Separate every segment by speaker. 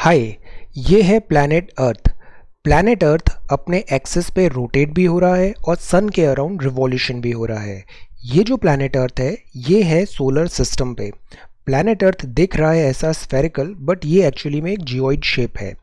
Speaker 1: हाय, ये है planet earth. Planet earth अपने एक्सिस पे रोटेट भी हो रहा है और सन के अराउंड रिवॉल्यूशन भी हो रहा है। ये जो प्लैनेट अर्थ है ये है सोलर सिस्टम पे। प्लैनेट अर्थ दिख रहा है ऐसा स्फेरिकल, बट ये एक्चुअली में एक जियोइड शेप है।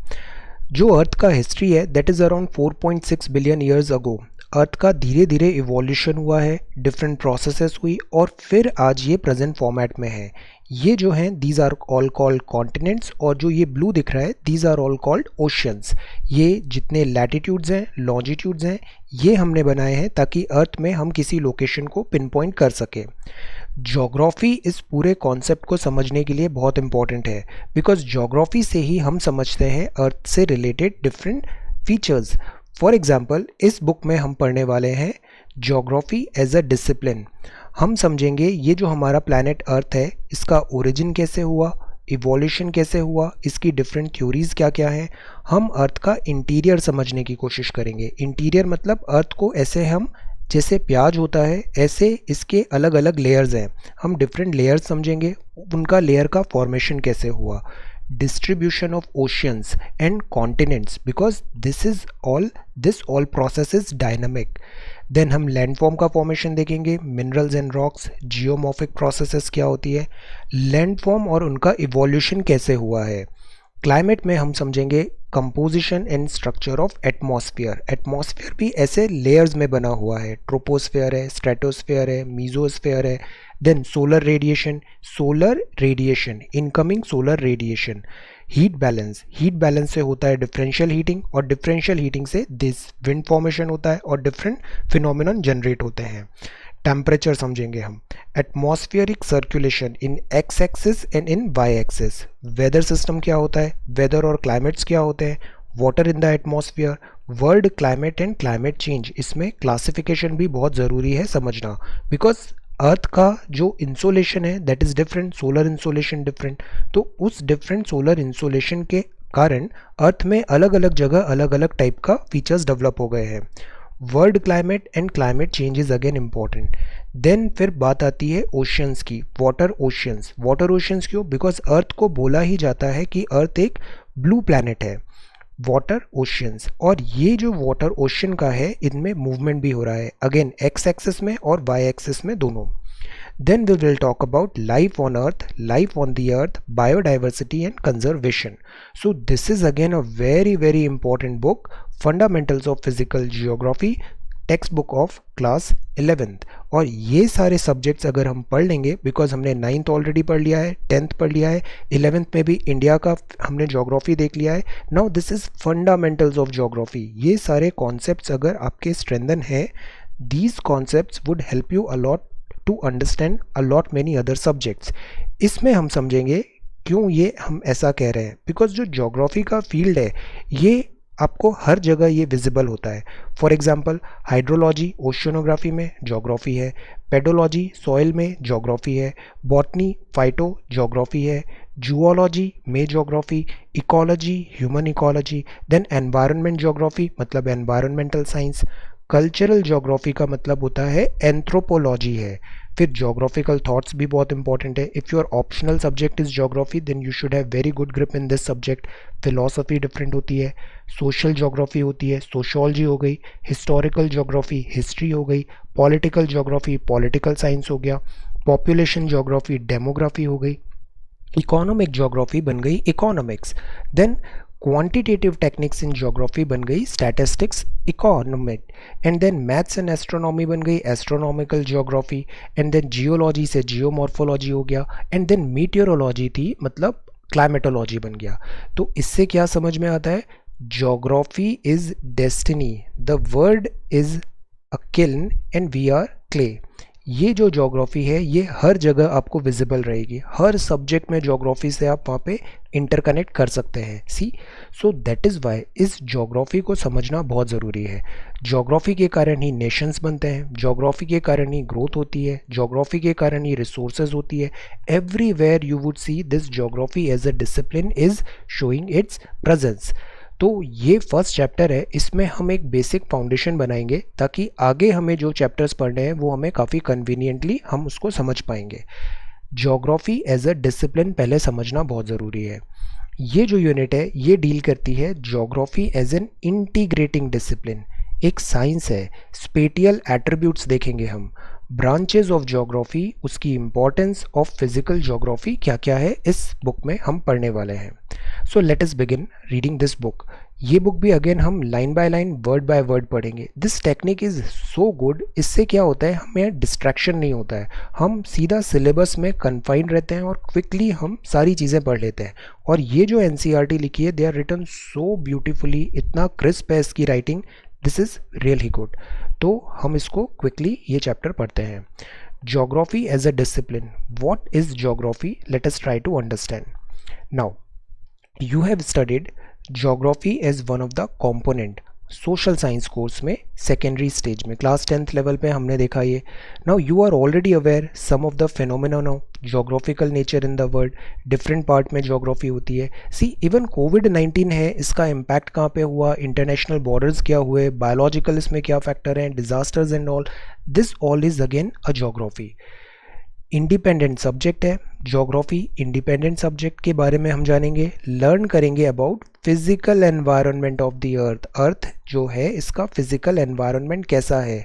Speaker 1: जो अर्थ का हिस्ट्री है that is around 4.6 billion years ago. Earth का धीरे धीरे इवोल्यूशन हुआ है, डिफरेंट प्रोसेसेस हुई और फिर आज ये प्रेजेंट फॉर्मेट में है। ये जो हैं these are all called continents, और जो ये ब्लू दिख रहा है these are all called oceans. ये जितने लैटिट्यूड्स हैं, लॉन्जिट्यूड्स हैं, ये हमने बनाए हैं ताकि अर्थ में हम किसी लोकेशन को पिन पॉइंट कर सकें। ज्योग्राफी इस पूरे कॉन्सेप्ट को समझने के लिए बहुत इंपॉर्टेंट है, बिकॉज ज्योग्राफी से ही हम समझते हैं अर्थ से related different features. For example इस बुक में हम पढ़ने वाले हैं ज्योग्राफी एज अ डिसिप्लिन। हम समझेंगे ये जो हमारा प्लैनेट अर्थ है इसका ओरिजिन कैसे हुआ, इवोल्यूशन कैसे हुआ, इसकी डिफरेंट थ्योरीज क्या क्या हैं। हम अर्थ का इंटीरियर समझने की कोशिश करेंगे। इंटीरियर मतलब अर्थ को ऐसे हम जैसे प्याज होता है ऐसे इसके अलग अलग लेयर्स हैं, हम डिफरेंट लेयर्स समझेंगे, उनका लेयर का फॉर्मेशन कैसे हुआ, distribution of oceans and continents, because this all process is dynamic. Then हम लैंडफॉर्म का फॉर्मेशन देखेंगे, minerals and rocks, geomorphic processes क्या होती है, लैंडफॉर्म और उनका इवोल्यूशन कैसे हुआ है। क्लाइमेट में हम समझेंगे composition and structure of atmosphere. Atmosphere भी ऐसे लेयर्स में बना हुआ है, ट्रोपोस्फेयर है, स्ट्रेटोस्फेयर है, मीजोस्फेयर है। Then solar radiation, incoming solar radiation, heat balance से होता है डिफरेंशियल हीटिंग, और डिफरेंशियल हीटिंग से दिस विंड फॉर्मेशन होता है और डिफरेंट फिनोमिनन जनरेट होते हैं। टेम्परेचर समझेंगे हम, atmospheric circulation in X axis and in Y axis. Weather system क्या होता है, वेदर और क्लाइमेट्स क्या होते हैं, water in the atmosphere, world climate and climate change. इसमें क्लासिफिकेशन भी बहुत ज़रूरी है समझना, बिकॉज अर्थ का जो इंसोलेशन है that is different, solar insolation different. तो उस डिफरेंट सोलर इंसोलेशन के कारण अर्थ में अलग अलग जगह अलग अलग टाइप का फीचर्स डेवलप हो गए हैं। World climate and climate change is again important. Then फिर बात आती है ओशियंस की, वाटर ओशियंस क्यों, बिकॉज अर्थ को बोला ही जाता है कि अर्थ एक ब्लू प्लैनेट है। वाटर ओशियंस, और ये जो वाटर ओशियन का है इनमें मूवमेंट भी हो रहा है, अगेन एक्स एक्सिस में और वाई एक्सिस में दोनों। Then we will talk about life on the earth, biodiversity and conservation. So this is again a very important book, Fundamentals of Physical Geography, text book of class 11th। और ये सारे subjects अगर हम पढ़ लेंगे, because हमने 9th already पढ़ लिया है, 10th पढ़ लिया है, 11th में भी इंडिया का हमने ज्योग्राफी देख लिया है। Now this is fundamentals of geography. ये सारे कॉन्सेप्ट्स अगर आपके स्ट्रेंथन है, these concepts would help you a lot to understand a lot many other subjects. इसमें हम समझेंगे क्यों ये हम ऐसा कह रहे हैं, बिकॉज जो ज्योग्राफी का फील्ड है ये आपको हर जगह ये विजिबल होता है। फॉर एग्जांपल हाइड्रोलॉजी ओशियोनोग्राफी में ज्योग्राफी है, पेडोलॉजी सॉइल में ज्योग्राफी है, बॉटनी फाइटो ज्योग्राफी है, जूलॉजी में geography, ecology human ecology, then environment geography मतलब एनवायरनमेंटल साइंस, कल्चरल ज्योग्राफी का मतलब होता है एंथ्रोपोलॉजी है। फिर ज्योग्राफिकल थॉट्स भी बहुत इंपॉर्टेंट है। If your optional subject is geography then you should have very good grip in this subject. Philosophy different होती है, सोशल ज्योग्राफी होती है, सोशियोलॉजी हो गई, हिस्टोरिकल ज्योग्राफी हिस्ट्री हो गई, पॉलिटिकल ज्योग्राफी पॉलिटिकल साइंस हो गया, पॉपुलेशन ज्योग्राफी डेमोग्राफी हो गई, इकोनॉमिक ज्योग्राफी बन गई economics, then quantitative techniques in geography बन गई statistics economic, and then maths and astronomy बन गई astronomical geography, and then geology से जियोमॉर्फोलॉजी हो गया, एंड देन मीटियोरोलॉजी थी मतलब क्लाइमेटोलॉजी बन गया। तो इससे क्या समझ में आता है, geography is destiny, the world is a kiln and we are clay. ये जो ज्योग्राफी है ये हर जगह आपको विजिबल रहेगी, हर सब्जेक्ट में ज्योग्राफी से आप वहाँ पे इंटरकनेक्ट कर सकते हैं। सी, सो दैट इज़ वाई इस ज्योग्राफी को समझना बहुत ज़रूरी है। ज्योग्राफी के कारण ही नेशंस बनते हैं, ज्योग्राफी के कारण ही ग्रोथ होती है, ज्योग्राफी के कारण ही रिसोर्सेज होती है। Everywhere you would see this geography as a discipline is showing its presence. तो ये फर्स्ट चैप्टर है, इसमें हम एक बेसिक फाउंडेशन बनाएंगे ताकि आगे हमें जो चैप्टर्स पढ़ने हैं वो हमें काफ़ी कन्वीनियंटली हम उसको समझ पाएंगे। ज्योग्राफी एज अ डिसिप्लिन पहले समझना बहुत ज़रूरी है। ये जो यूनिट है ये डील करती है geography as an integrating discipline. एक साइंस है, स्पेटियल एट्रीब्यूट्स देखेंगे हम, ब्रांचेस ऑफ ज्योग्राफी, उसकी इंपॉर्टेंस ऑफ फिजिकल ज्योग्राफी क्या क्या है इस बुक में हम पढ़ने वाले हैं। So let us begin reading this book. ये बुक भी अगेन हम line by line word by word पढ़ेंगे। This technique is so good. इससे क्या होता है, हमें डिस्ट्रैक्शन नहीं होता है, हम सीधा सिलेबस में कन्फाइंड रहते हैं और क्विकली हम सारी चीज़ें पढ़ लेते हैं। और ये जो एनसीईआरटी लिखी है, they are written so beautifully, इतना क्रिस्प है इसकी writing, this is really good. तो हम इसको क्विकली ये चैप्टर पढ़ते हैं। Geography as a discipline, what is geography, let us try to understand. Now you have studied geography as one of the component social science course में secondary stage में class 10th level पे हमने देखा ये। Now you are already aware some of the phenomenon of geographical nature in the world. Different part में geography होती है। See even कोविड-19 है, इसका इम्पैक्ट कहाँ पे हुआ, इंटरनेशनल बॉर्डर्स क्या हुए, बायोलॉजिकल इसमें क्या फैक्टर हैं, disasters and all, this all is again a geography. Independent subject है ज्योग्राफी। इंडिपेंडेंट सब्जेक्ट के बारे में हम जानेंगे, लर्न करेंगे about physical environment of the earth. Earth जो है इसका फिजिकल एनवायरनमेंट कैसा है,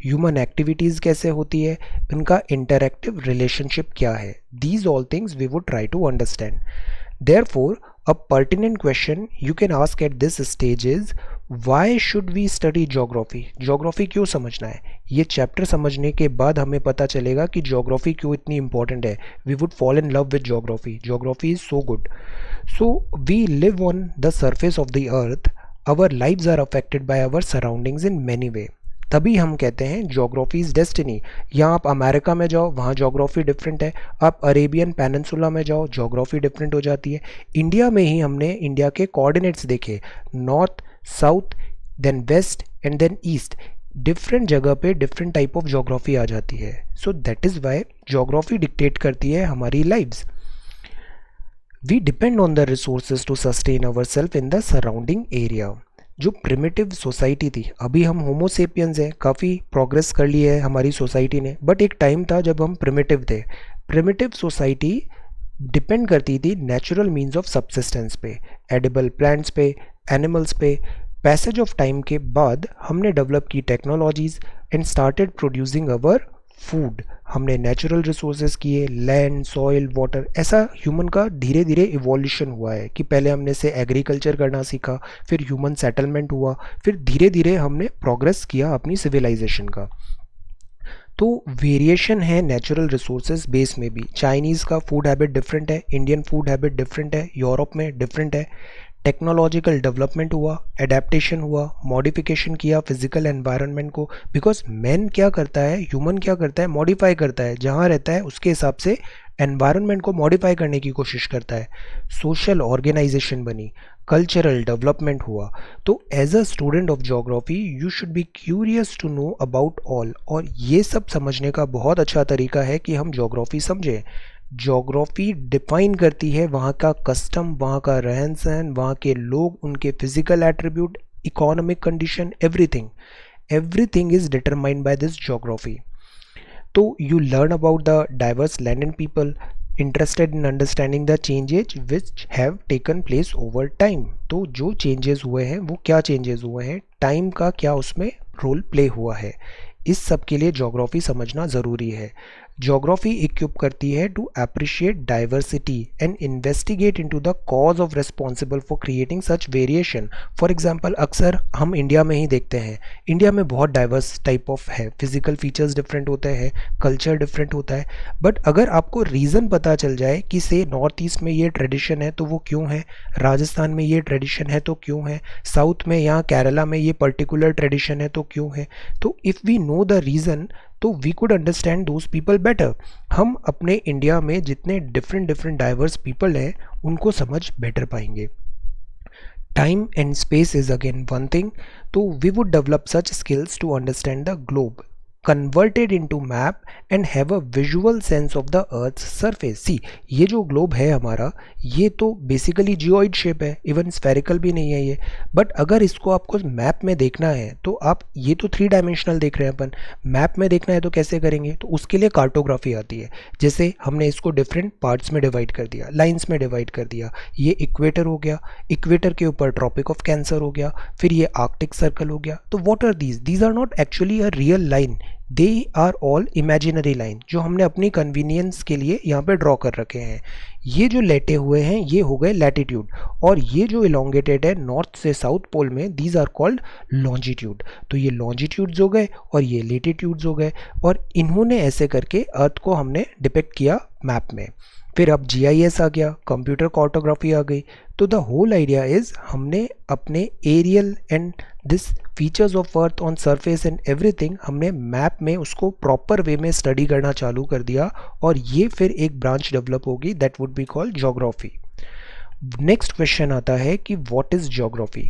Speaker 1: ह्यूमन एक्टिविटीज़ कैसे होती है, इनका इंटरैक्टिव रिलेशनशिप क्या है, these all things we would try to understand. Therefore, a pertinent question you can ask at this stage is why should we study geography? Geography क्यों समझना है? ये चैप्टर समझने के बाद हमें पता चलेगा कि geography क्यों इतनी important है। We would fall in love with geography. Geography is so good. So we live on the surface of the earth. Our lives are affected by our surroundings in many ways. तभी हम कहते हैं geography is destiny. यहाँ आप America में जाओ, वहाँ geography different है। आप अरेबियन पेनिनसुला में जाओ, ज्योग्राफी डिफरेंट हो जाती है। इंडिया में ही हमने इंडिया के कोऑर्डिनेट्स देखे, north, south, then west and then east. Different जगह पे डिफरेंट टाइप ऑफ ज्योग्राफी आ जाती है। So that is why geography dictate करती है हमारी lives. We depend on the resources to sustain our self in the surrounding area. जो primitive society थी, अभी हम होमोसेपियंस हैं, काफ़ी प्रोग्रेस कर ली है हमारी सोसाइटी ने, बट एक टाइम था जब हम प्रिमिटिव थे। प्रिमिटिव सोसाइटी डिपेंड करती थी नेचुरल मीन्स ऑफ सबसिस्टेंस पे, एडिबल प्लांट्स पे, एनिमल्स पे। पैसेज ऑफ टाइम के बाद हमने डेवलप की technologies and started producing our food. हमने नेचुरल रिसोर्सेज किए, लैंड, सॉइल, वाटर। ऐसा ह्यूमन का धीरे धीरे इवोल्यूशन हुआ है कि पहले हमने से एग्रीकल्चर करना सीखा, फिर ह्यूमन सेटलमेंट हुआ, फिर धीरे धीरे हमने प्रोग्रेस किया अपनी सिविलाइजेशन का। तो वेरिएशन है नेचुरल रिसोर्सेज बेस में भी। चाइनीज़ का फूड हैबिट डिफरेंट है, इंडियन फूड हैबिट डिफरेंट है, यूरोप में डिफरेंट है। टेक्नोलॉजिकल डेवलपमेंट हुआ, एडेप्टेशन हुआ, मॉडिफिकेशन किया फिजिकल एनवायरनमेंट को। बिकॉज मैन क्या करता है, ह्यूमन क्या करता है, मॉडिफाई करता है, जहाँ रहता है उसके हिसाब से एनवायरनमेंट को मॉडिफाई करने की कोशिश करता है। सोशल ऑर्गेनाइजेशन बनी, कल्चरल डेवलपमेंट हुआ। तो as a student of geography you should be curious to know about all. और ये सब समझने का बहुत अच्छा तरीका है कि हम ज्योग्राफी समझें। ज्योग्राफी डिफाइन करती है वहाँ का कस्टम, वहाँ का रहन सहन, वहाँ के लोग, उनके physical attribute, economic condition, everything. Everything is determined by this geography. तो you learn about the diverse land and people, interested in understanding the changes which have taken place over time. तो जो चेंजेस हुए हैं वो क्या changes हुए हैं, time का क्या उसमें रोल प्ले हुआ है, इस सब के लिए ज्योग्राफी समझना ज़रूरी है। ज्योग्राफी इक्विप करती है to appreciate diversity and investigate into the cause of responsible for creating such variation. For example अक्सर हम इंडिया में ही देखते हैं, इंडिया में बहुत डाइवर्स टाइप ऑफ है, फिजिकल फीचर्स डिफरेंट होते हैं, कल्चर डिफरेंट होता है। बट अगर आपको रीज़न पता चल जाए कि से नॉर्थ ईस्ट में ये ट्रेडिशन है तो वो क्यों है, राजस्थान में ये ट्रेडिशन है तो क्यों है, साउथ में यहाँ केरला में ये पर्टिकुलर ट्रेडिशन है तो क्यों है, तो if we know the reason तो we could understand those people better. हम अपने इंडिया में जितने डिफरेंट डाइवर्स पीपल हैं उनको समझ बेटर पाएंगे। Time and space is again one thing, तो we would develop such skills to understand the globe. converted into map and have a visual sense of the earth's surface. See, ये जो globe है हमारा, ये तो basically geoid shape है, even spherical भी नहीं है ये, बट अगर इसको आपको मैप में देखना है तो आप, ये तो 3 डायमेंशनल देख रहे हैं अपन, मैप में देखना है तो कैसे करेंगे? तो उसके लिए कार्टोग्राफी आती है। जैसे हमने इसको डिफरेंट पार्ट्स में डिवाइड कर दिया, लाइंस में डिवाइड कर दिया, ये इक्वेटर हो गया, इक्वेटर के ऊपर ट्रॉपिक ऑफ कैंसर हो गया, फिर ये आर्कटिक सर्कल हो गया। तो what are these are not actually a real line, they are all imaginary line जो हमने अपनी कन्वीनियंस के लिए यहाँ पे ड्रॉ कर रखे हैं। ये जो लेटे हुए हैं ये हो गए लैटिट्यूड, और ये जो इलोंगेटेड है नॉर्थ से साउथ पोल में, दीज आर कॉल्ड लॉन्जिट्यूड। तो ये लॉन्जिट्यूड्स हो गए और ये लेटिट्यूड्स हो गए, और इन्होंने ऐसे करके अर्थ को हमने डिपिक्ट किया मैप में। फिर अब GIS आ गया, कंप्यूटर कार्टोग्राफी आ गई। तो द होल आइडिया इज हमने अपने aerial and this features of earth on surface and everything, हमने मैप में उसको प्रॉपर वे में स्टडी करना चालू कर दिया, और ये फिर एक ब्रांच डेवलप होगी that would be called geography. Next question आता है कि what is geography?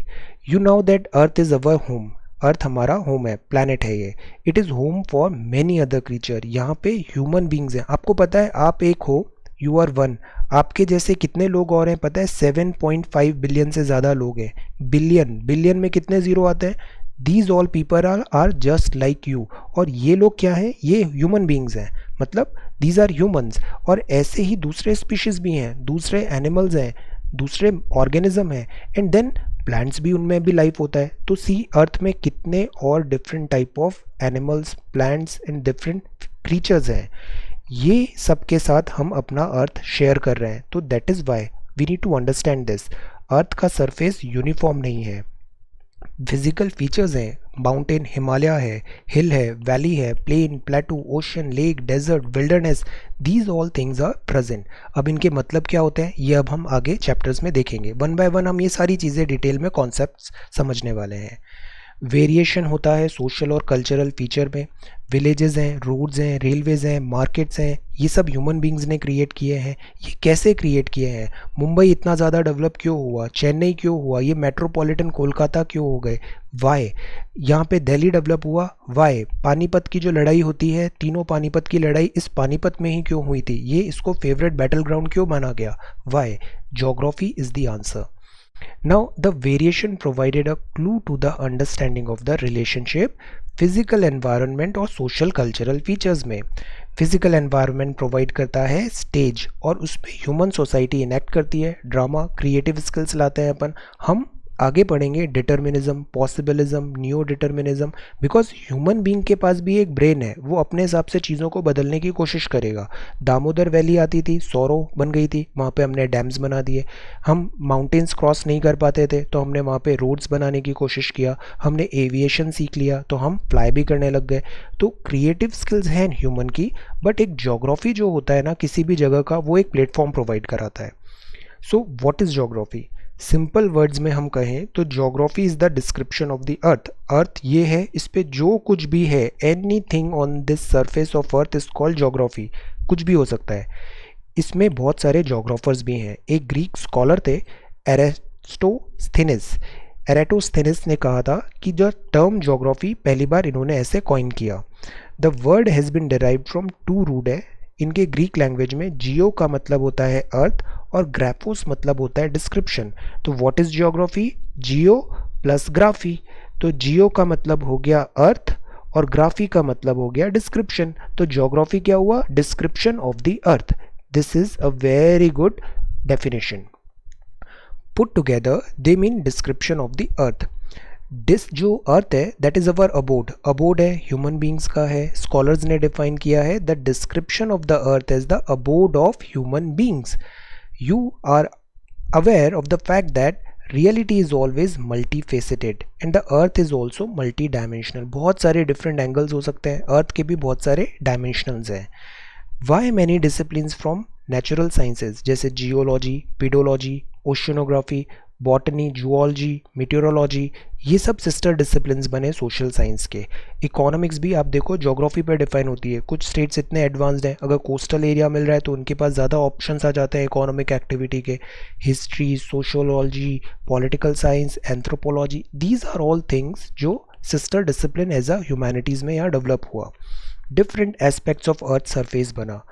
Speaker 1: You know that earth is our home, earth हमारा होम है, प्लैनेट है ये। It is home for many other creature, यहाँ पे ह्यूमन बींग्स हैं। आपको पता है आप एक हो, यू आर वन, आपके जैसे कितने लोग और हैं पता है? 7.5 बिलियन से ज़्यादा लोग हैं। बिलियन में कितने ज़ीरो आते हैं? These all people are just like you. और ये लोग क्या हैं? ये ह्यूमन बींग्स हैं, मतलब दीज आर ह्यूमन्स। और ऐसे ही दूसरे स्पीशीज़ भी हैं, दूसरे एनिमल्स हैं, दूसरे ऑर्गेनिज्म हैं, एंड देन प्लांट्स भी, उनमें भी लाइफ होता है। तो सी अर्थ में कितने और different type of animals, plants and different creatures हैं। ये सब के साथ हम अपना अर्थ शेयर कर रहे हैं। तो that is why we need to understand this. Earth का सरफेस यूनिफॉर्म नहीं है, फिजिकल फीचर्स हैं, माउंटेन हिमालय है, हिल है, वैली है, plain, plateau, ocean, lake, desert, wilderness, these all things are present. अब इनके मतलब क्या होते हैं ये अब हम आगे चैप्टर्स में देखेंगे। वन बाय वन हम ये सारी चीज़ें डिटेल में कॉन्सेप्ट्स समझने वाले हैं। वेरिएशन होता है सोशल और कल्चरल फीचर में। विलेजेस हैं, रोड्स हैं, रेलवेज हैं, मार्केट्स हैं, ये सब ह्यूमन बींग्स ने क्रिएट किए हैं। ये कैसे क्रिएट किए हैं? मुंबई इतना ज़्यादा डेवलप क्यों हुआ? चेन्नई क्यों हुआ? ये मेट्रोपॉलिटन कोलकाता क्यों हो गए? वाई? यहाँ पे दिल्ली डेवलप हुआ? वाई? पानीपत की जो लड़ाई होती है, तीनों पानीपत की लड़ाई इस पानीपत में ही क्यों हुई थी? ये इसको फेवरेट बैटल ग्राउंड क्यों माना गया? Y? Geography is the answer. Now, the variation provided a clue to the understanding of the relationship physical environment और social cultural features में। physical environment provide करता है stage, और उसमें human society enact करती है ड्रामा, creative skills लाते हैं अपन। हम आगे पढ़ेंगे determinism, possibilism, new determinism, because human being के पास भी एक ब्रेन है, वो अपने हिसाब से चीज़ों को बदलने की कोशिश करेगा। दामोदर वैली आती थी, सौरो बन गई थी, वहाँ पे हमने डैम्स बना दिए। हम माउंटेन्स क्रॉस नहीं कर पाते थे तो हमने वहाँ पे रोड्स बनाने की कोशिश किया। हमने एविएशन सीख लिया तो हम फ्लाई भी करने लग गए। तो क्रिएटिव स्किल्स हैं ह्यूमन की, बट एक ज्योग्राफी जो होता है ना किसी भी जगह का, वो एक प्लेटफॉर्म प्रोवाइड कराता है। So what is geography? Simple words में हम कहें तो geography is the description of the earth. Earth ये है, इस पे जो कुछ भी है, anything on this surface of earth is called geography. कुछ भी हो सकता है। इसमें बहुत सारे ज्योग्राफर्स भी हैं। एक ग्रीक स्कॉलर थे एरेटोस्थेनिस। एरेटोस्थेनिस ने कहा था कि जो टर्म ज्योग्राफी पहली बार इन्होंने ऐसे कॉइन किया। The word has been derived from two root है। इनके ग्रीक लैंग्वेज में जियो का मतलब होता है अर्थ और ग्राफोस मतलब होता है डिस्क्रिप्शन। तो what is geography? Jio plus graphy. तो जियो का मतलब हो गया अर्थ और ग्राफी का मतलब हो गया डिस्क्रिप्शन। तो ज्योग्राफी क्या हुआ? Description of the earth. This is a very good definition. Put together they mean description of the अर्थ। जो अर्थ है that is our abode. Abode है, ह्यूमन बींग्स का है। स्कॉलर्स ने डिफाइन किया है the description of the earth is the abode of human beings. You are aware of the fact that reality is always multifaceted and the earth is also multidimensional। बहुत सारे different angles हो सकते हैं, earth के भी बहुत सारे dimensionals हैं। Why many disciplines from natural sciences जैसे geology, pedology, oceanography, botany, zoology, meteorology, ये सब सिस्टर डिसिप्लिन्स बने सोशल साइंस के। इकोनॉमिक्स भी आप देखो ज्योग्राफी पर डिफाइन होती है। कुछ स्टेट्स इतने एडवांस्ड हैं, अगर कोस्टल एरिया मिल रहा है तो उनके पास ज़्यादा ऑप्शंस आ जाते हैं इकोनॉमिक एक्टिविटी के। History, sociology, political science, anthropology, these are all things जो sister discipline as a humanities में यहाँ डेवलप हुआ। Different aspects of earth surface बना।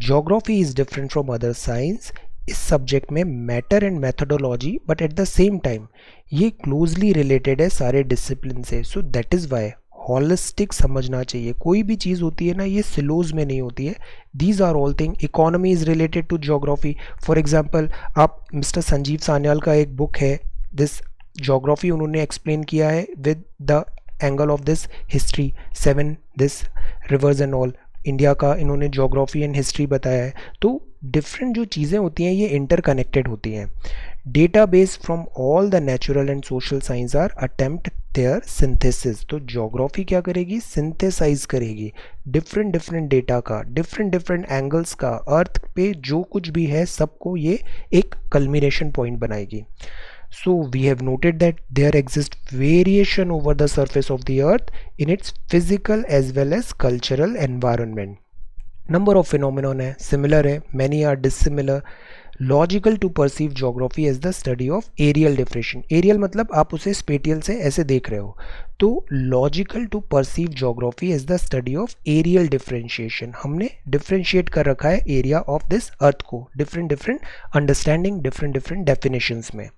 Speaker 1: Geography is different from other science. इस सब्जेक्ट में matter and methodology but at the same time ये closely related है सारे डिसिप्लिन से। So that is why holistic समझना चाहिए। कोई भी चीज़ होती है ना, ये सिलोज में नहीं होती है। These are all thing. Economy is related to geography. For example, आप मिस्टर संजीव सान्याल का एक बुक है दिस ज्योग्राफी, उन्होंने एक्सप्लेन किया है with the angle of this history, 7 this reverse and all. India का इन्होंने ज्योग्राफी एंड हिस्ट्री बताया है। तो डिफरेंट जो चीज़ें होती हैं ये इंटरकनेक्टेड होती हैं। Database from all the natural and social science are attempt their synthesis. तो ज्योग्राफी क्या करेगी? सिंथेसाइज करेगी डिफरेंट डिफरेंट डेटा का, डिफरेंट डिफरेंट एंगल्स का, अर्थ पे जो कुछ भी है सबको ये एक कल्मिनेशन पॉइंट बनाएगी। So we have noted that there exists variation over the surface of the earth in its physical as well as cultural environment. Number of phenomenon है, similar है, many are dissimilar. Logical to perceive geography as the study of aerial diffraction. Aerial मतलब आप उसे spatial से ऐसे देख रहे हो, तो logical to perceive geography as the study of aerial differentiation. हमने differentiate कर रखा है area of this earth को different different understanding, different different definitions में।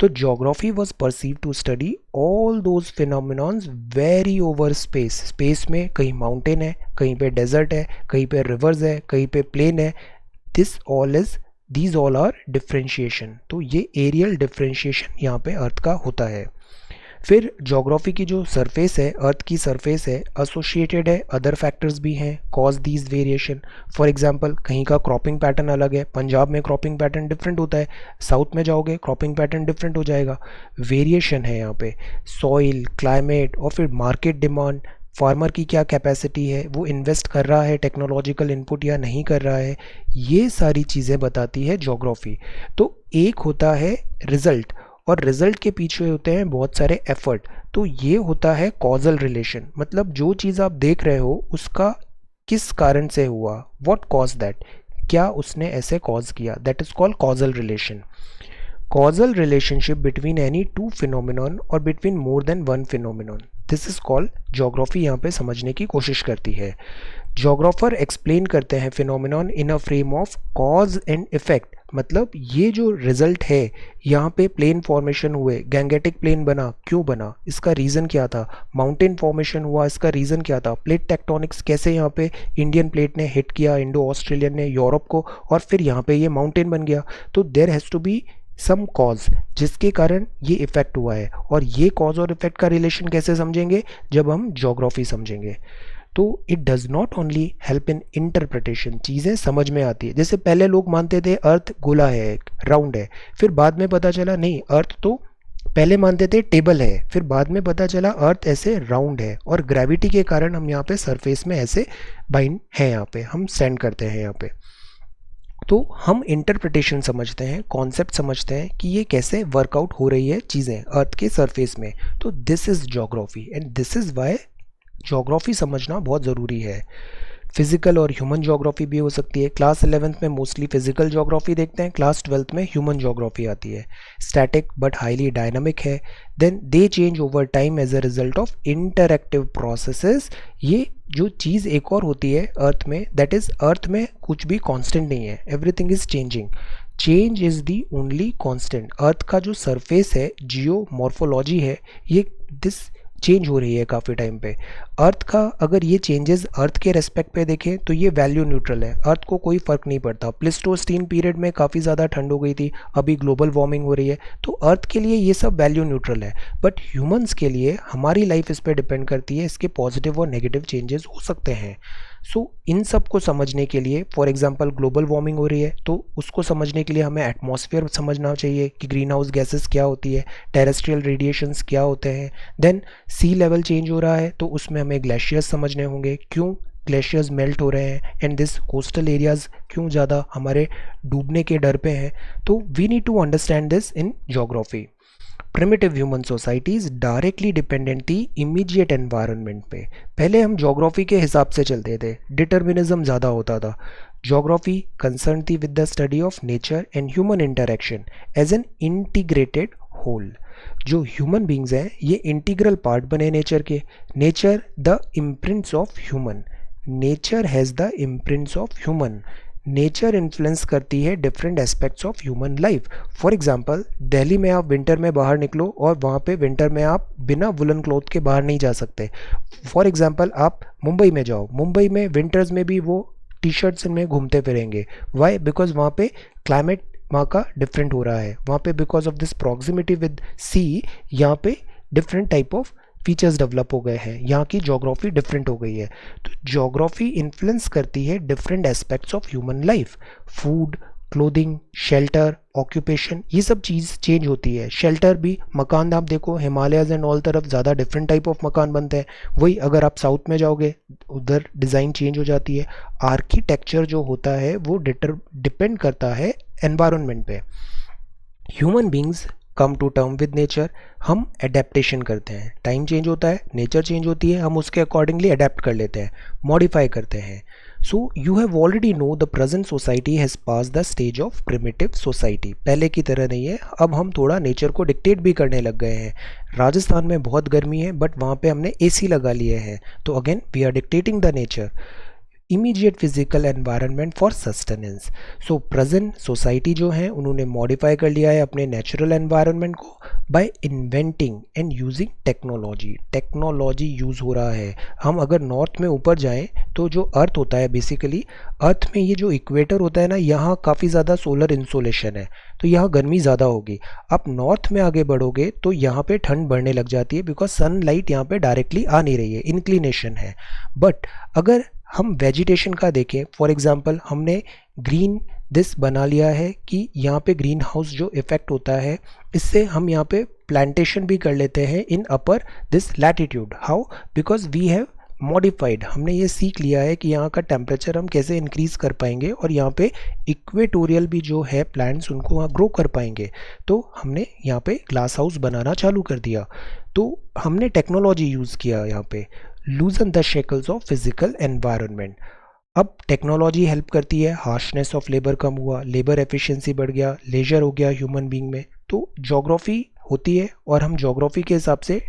Speaker 1: तो geography was perceived to study all those phenomenons vary over space. Space में कहीं mountain है, कहीं पे डेजर्ट है, कहीं पे रिवर्स है, कहीं पे प्लेन है। these all are differentiation. तो ये एरियल डिफरेंशिएशन यहाँ पे अर्थ का होता है। फिर ज्योग्राफी की जो सरफेस है, अर्थ की सरफेस है, एसोसिएटेड है अदर फैक्टर्स भी हैं cause these variation. For example, कहीं का क्रॉपिंग पैटर्न अलग है, पंजाब में क्रॉपिंग पैटर्न डिफरेंट होता है, साउथ में जाओगे क्रॉपिंग पैटर्न डिफरेंट हो जाएगा। वेरिएशन है यहाँ पे, सॉइल, क्लाइमेट और फिर मार्केट डिमांड, फार्मर की क्या कैपेसिटी है, वो इन्वेस्ट कर रहा है टेक्नोलॉजिकल इनपुट या नहीं कर रहा है, ये सारी चीज़ें बताती है ज्योग्राफी। तो एक होता है रिजल्ट और रिजल्ट के पीछे होते हैं बहुत सारे एफर्ट। तो ये होता है कॉजल रिलेशन, मतलब जो चीज़ आप देख रहे हो उसका किस कारण से हुआ, व्हाट कॉज दैट, क्या उसने ऐसे कॉज किया, that is called causal relation. Causal relationship between any two phenomenon और between more than one phenomenon, this is called geography यहाँ पे समझने की कोशिश करती है। ज्योग्राफर एक्सप्लेन करते हैं phenomenon in a frame of cause and effect, मतलब ये जो रिजल्ट है, यहाँ पे प्लेन फॉर्मेशन हुए, गैंगेटिक प्लेन बना, क्यों बना, इसका रीज़न क्या था, माउंटेन फॉर्मेशन हुआ, इसका रीज़न क्या था, प्लेट टेक्टोनिक्स कैसे यहाँ पे इंडियन प्लेट ने हिट किया इंडो ऑस्ट्रेलियन ने यूरोप को और फिर यहाँ पे ये माउंटेन बन गया। तो there has to be some cause जिसके कारण ये इफेक्ट हुआ है, और ये कॉज और इफेक्ट का रिलेशन कैसे समझेंगे, जब हम ज्योग्राफी समझेंगे। तो it does not only help in interpretation, चीज़ें समझ में आती है। जैसे पहले लोग मानते थे अर्थ गोला है, राउंड है, फिर बाद में पता चला नहीं, अर्थ तो पहले मानते थे टेबल है, फिर बाद में पता चला अर्थ ऐसे राउंड है, और ग्रेविटी के कारण हम यहाँ पे सरफेस में ऐसे बाइंड है, यहाँ पे हम स्टैंड करते हैं यहाँ पे। तो हम इंटरप्रिटेशन समझते हैं, कॉन्सेप्ट समझते हैं कि ये कैसे वर्कआउट हो रही है चीज़ें अर्थ के सरफेस में। तो this is geography and this is why geography समझना बहुत ज़रूरी है। फिजिकल और ह्यूमन ज्योग्राफी भी हो सकती है। क्लास 11th में मोस्टली फिजिकल ज्योग्राफी देखते हैं, क्लास 12th में ह्यूमन ज्योग्राफी आती है। स्टैटिक बट हाईली डायनामिक है, then they change over time as a result of interactive processes. ये जो चीज़ एक और होती है अर्थ में, दैट इज़ अर्थ में कुछ भी कांस्टेंट नहीं है, everything is changing, change is the only constant. Earth का जो सरफेस है, जियो मॉर्फोलॉजी है, ये दिस चेंज हो रही है काफ़ी टाइम पे। अर्थ का अगर ये चेंजेस अर्थ के रेस्पेक्ट पे देखें तो ये वैल्यू न्यूट्रल है, अर्थ को कोई फ़र्क नहीं पड़ता। प्लेस्टोस्टीन पीरियड में काफ़ी ज़्यादा ठंड हो गई थी, अभी ग्लोबल वार्मिंग हो रही है, तो अर्थ के लिए ये सब वैल्यू न्यूट्रल है। बट ह्यूमंस के लिए हमारी लाइफ इस पर डिपेंड करती है, इसके पॉजिटिव और नेगेटिव चेंजेस हो सकते हैं। सो इन सब को समझने के लिए, फॉर एग्जांपल ग्लोबल वार्मिंग हो रही है तो उसको समझने के लिए हमें एटमॉस्फेयर समझना चाहिए कि ग्रीन हाउस गैसेस क्या होती है, टेरेस्ट्रियल रेडिएशंस क्या होते हैं। देन सी लेवल चेंज हो रहा है तो उसमें हमें ग्लेशियर्स समझने होंगे, क्यों ग्लेशियर्स मेल्ट हो रहे हैं, एंड दिस कोस्टल एरियाज क्यों ज़्यादा हमारे डूबने के डर पे हैं। तो we need to understand this in geography. Primitive human societies directly dependent थी इमीडिएट एनवायरनमेंट पे। पहले हम ज्योग्राफी के हिसाब से चलते थे, डिटर्मिनिज्म ज़्यादा होता था। ज्योग्राफी कंसर्न थी with the study of nature and human interaction as an integrated whole. जो ह्यूमन बींग्स हैं ये इंटीग्रल पार्ट बने नेचर के। Nature the imprints of human, nature has the imprints of human. Nature influence करती है different aspects of human life. For example Delhi में आप winter में बाहर निकलो और वहाँ पे विंटर में आप बिना वुलन क्लॉथ के बाहर नहीं जा सकते। फॉर एग्जांपल आप मुंबई में जाओ, मुंबई में विंटर्स में भी वो टी शर्ट्स में घूमते फिरेंगे। वाई? बिकॉज वहाँ पे क्लाइमेट वहाँ का डिफरेंट हो रहा है। वहाँ पे because of this proximity with sea यहाँ पे different type of features develop हो गए हैं, यहाँ की जोग्राफी डिफरेंट हो गई है। तो जोग्राफी इन्फ्लुएंस करती है different aspects of human life. Food, clothing, shelter, occupation, ये सब चीज़ चेंज होती है। शेल्टर भी, मकान आप देखो हिमालयाज एंड ऑल तरफ ज़्यादा डिफरेंट टाइप ऑफ मकान बनते हैं। वही अगर आप साउथ में जाओगे उधर डिज़ाइन चेंज हो जाती है। आर्किटेक्चर जो होता है वो डिपेंड करता है एनवायरनमेंट पे। Human beings come to term with nature, हम एडेप्टेशन करते हैं। टाइम चेंज होता है, नेचर चेंज होती है, हम उसके अकॉर्डिंगली अडेप्ट कर लेते हैं, मॉडिफाई करते हैं। So you have already know the present society has pass the stage of primitive society. पहले की तरह नहीं है, अब हम थोड़ा नेचर को डिक्टेट भी करने लग गए हैं। राजस्थान में बहुत गर्मी है बट वहाँ पे हमने एसी लगा लिए हैं, तो again we are dictating the nature. Immediate physical environment for sustenance. So present society जो है उन्होंने मॉडिफाई कर लिया है अपने नेचुरल एनवायरनमेंट को by inventing and using technology. Technology use हो रहा है। हम अगर नॉर्थ में ऊपर जाएं तो जो अर्थ होता है बेसिकली, अर्थ में ये जो इक्वेटर होता है ना, यहाँ काफ़ी ज़्यादा सोलर इंसोलेशन है, तो यहाँ गर्मी ज़्यादा होगी। आप नॉर्थ में आगे बढ़ोगे तो यहाँ पे ठंड बढ़ने लग जाती है बिकॉज सनलाइट यहाँ पे डायरेक्टली आ नहीं रही है, इंक्लिनेशन है। बट अगर हम वेजिटेशन का देखें, फॉर एग्जांपल हमने ग्रीन दिस बना लिया है कि यहाँ पे ग्रीन हाउस जो इफेक्ट होता है इससे हम यहाँ पे प्लांटेशन भी कर लेते हैं in upper this latitude. How? Because we have modified, हमने ये सीख लिया है कि यहाँ का टेम्परेचर हम कैसे इंक्रीज़ कर पाएंगे और यहाँ पे इक्वेटोरियल भी जो है प्लांट्स उनको वहाँ ग्रो कर पाएंगे। तो हमने यहाँ पे ग्लास हाउस बनाना चालू कर दिया। तो हमने टेक्नोलॉजी यूज़ किया यहाँ पे। लूजन the shackles of physical environment. अब टेक्नोलॉजी हेल्प करती है, हार्शनेस ऑफ लेबर कम हुआ, लेबर एफिशिएंसी बढ़ गया, लेजर हो गया ह्यूमन बीइंग में। तो जोग्राफी होती है और हम जोग्राफी के हिसाब से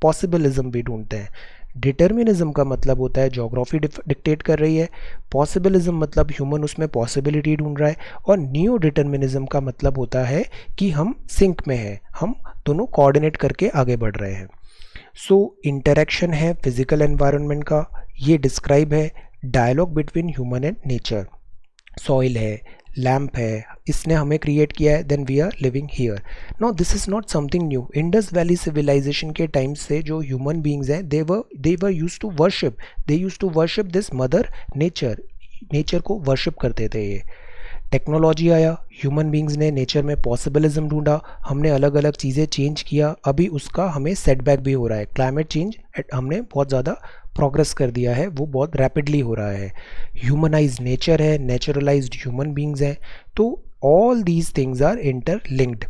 Speaker 1: पॉसिबिलिज्म भी ढूंढते हैं। डिटर्मिनिज्म का मतलब होता है जोग्राफी डिक्टेट कर रही है, पॉसिबिलिज्म मतलब ह्यूमन उसमें पॉसिबिलिटी ढूंढ रहा है, और न्यू डिटर्मिनिज्म का मतलब होता है कि हम सिंक में हैं, हम दोनों कोऑर्डिनेट करके आगे बढ़ रहे हैं। सो इंटरेक्शन है फिजिकल एनवायरनमेंट का, ये डिस्क्राइब है dialogue between human and nature. Soil है, लैम्प है, इसने हमें क्रिएट किया है, then we are living here. Now this is not something new. Indus valley civilization के टाइम से जो ह्यूमन बींग्स हैं they were use to worship this mother nature. Nature को वर्शिप करते थे ये। टेक्नोलॉजी आया, ह्यूमन बींग्स ने नेचर में पॉसिबिलिज्म ढूंढा, हमने अलग अलग चीज़ें चेंज किया, अभी उसका हमें सेटबैक भी हो रहा है। क्लाइमेट चेंज हमने बहुत ज़्यादा प्रोग्रेस कर दिया है, वो बहुत रैपिडली हो रहा है। ह्यूमनाइज नेचर है, नेचुरलाइज्ड ह्यूमन बींग्स हैं। तो all these things are interlinked.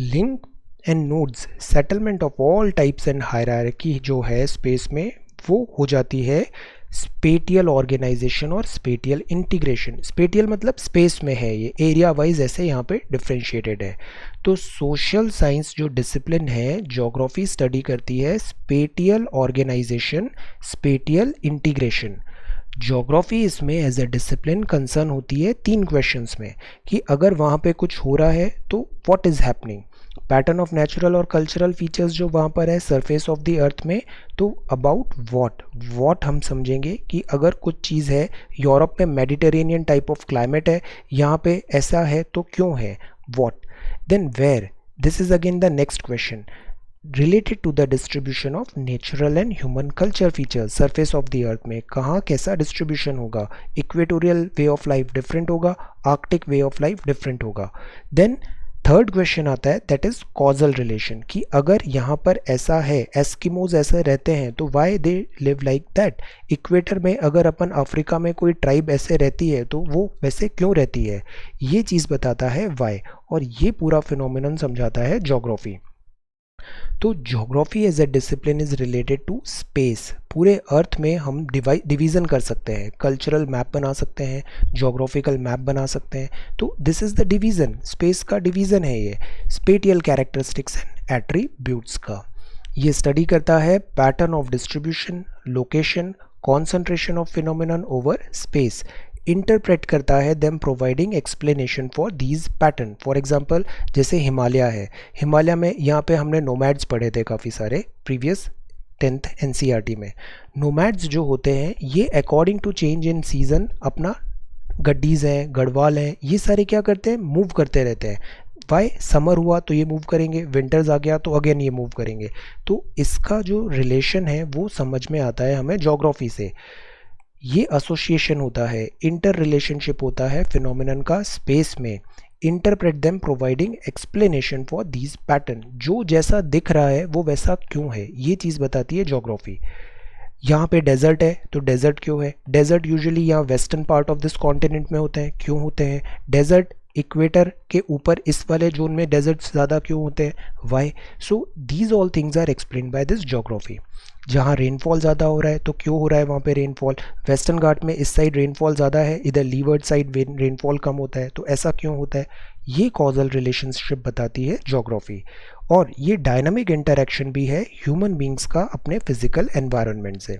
Speaker 1: Link and nodes, settlement of all types and hierarchy जो है स्पेस में वो हो जाती है स्पेटियल ऑर्गेनाइजेशन और स्पेटियल इंटीग्रेशन। स्पेटियल मतलब स्पेस में है, ये एरिया वाइज ऐसे यहाँ पे डिफ्रेंशिएटेड है। तो सोशल साइंस जो डिसिप्लिन है, ज्योग्राफी स्टडी करती है spatial organization, spatial integration. Geography इसमें एज ए डिसिप्लिन कंसर्न होती है 3 क्वेश्चंस में कि अगर वहाँ पे कुछ हो रहा है तो what is happening, pattern of natural और कल्चरल फीचर्स जो वहाँ पर है सरफेस ऑफ द अर्थ में, तो अबाउट व्हाट हम समझेंगे कि अगर कुछ चीज़ है, यूरोप में मेडिटेरेनियन टाइप ऑफ क्लाइमेट है, यहाँ पे ऐसा है तो क्यों है, what. Then where, this is again the next question related to the distribution of natural and human culture features surface of the earth में, कहाँ कैसा डिस्ट्रीब्यूशन होगा। Equatorial way of life different होगा, arctic way of life different होगा। Then third question आता है that is causal relation, कि अगर यहाँ पर ऐसा है, एस्किमोज ऐसे रहते हैं तो why they live like that. Equator में अगर अपन अफ्रीका में कोई ट्राइब ऐसे रहती है तो वो वैसे क्यों रहती है, ये चीज़ बताता है वाई, और ये पूरा फिनोमिनन समझाता है ज्योग्राफी। तो geography as a discipline is related to space. पूरे अर्थ में हम डिवीज़न कर सकते हैं, कल्चरल मैप बना सकते हैं, ज्योग्राफिकल मैप बना सकते हैं। तो this is the division, space का डिवीज़न है ये, स्पेटियल कैरेक्टरिस्टिक्स एंड एट्रीब्यूट्स का। ये स्टडी करता है pattern of distribution, location, concentration of phenomenon over space, interpret करता है them providing explanation for these pattern. For example जैसे हिमालय है, हिमालय में यहाँ पे हमने नोमैड्स पढ़े थे काफ़ी सारे प्रीवियस 10th NCERT में। नोमैड्स जो होते हैं ये according to change in season अपना गड्डीज़ हैं, गढ़वाल हैं, ये सारे क्या करते हैं, मूव करते रहते हैं। वाई, समर हुआ तो ये मूव करेंगे, विंटर्स आ गया तो अगेन ये मूव करेंगे। तो इसका जो रिलेशन है वो समझ में आता है हमें ज्योग्राफी से। ये एसोसिएशन होता है, इंटर रिलेशनशिप होता है फिनोमिनन का स्पेस में। Interpret them providing explanation for these pattern, जो जैसा दिख रहा है वो वैसा क्यों है, ये चीज़ बताती है ज्योग्राफी। यहाँ पे डेजर्ट है तो डेजर्ट क्यों है, डेजर्ट यूजुअली यहाँ western part of this continent में होते हैं, क्यों होते हैं, डेजर्ट इक्वेटर के ऊपर इस वाले जोन में डेजर्ट ज़्यादा क्यों होते हैं, why. So these all things are explain by this geography. जहाँ रेनफॉल ज़्यादा हो रहा है तो क्यों हो रहा है वहाँ पे रेनफॉल, वेस्टर्न घाट में इस साइड रेनफॉल ज़्यादा है, इधर लीवर्ड साइड रेनफॉल कम होता है, तो ऐसा क्यों होता है, ये कॉजल रिलेशनशिप बताती है ज्योग्राफी। और ये डायनामिक इंटरेक्शन भी है ह्यूमन बींग्स का अपने फिजिकल एनवायरनमेंट से।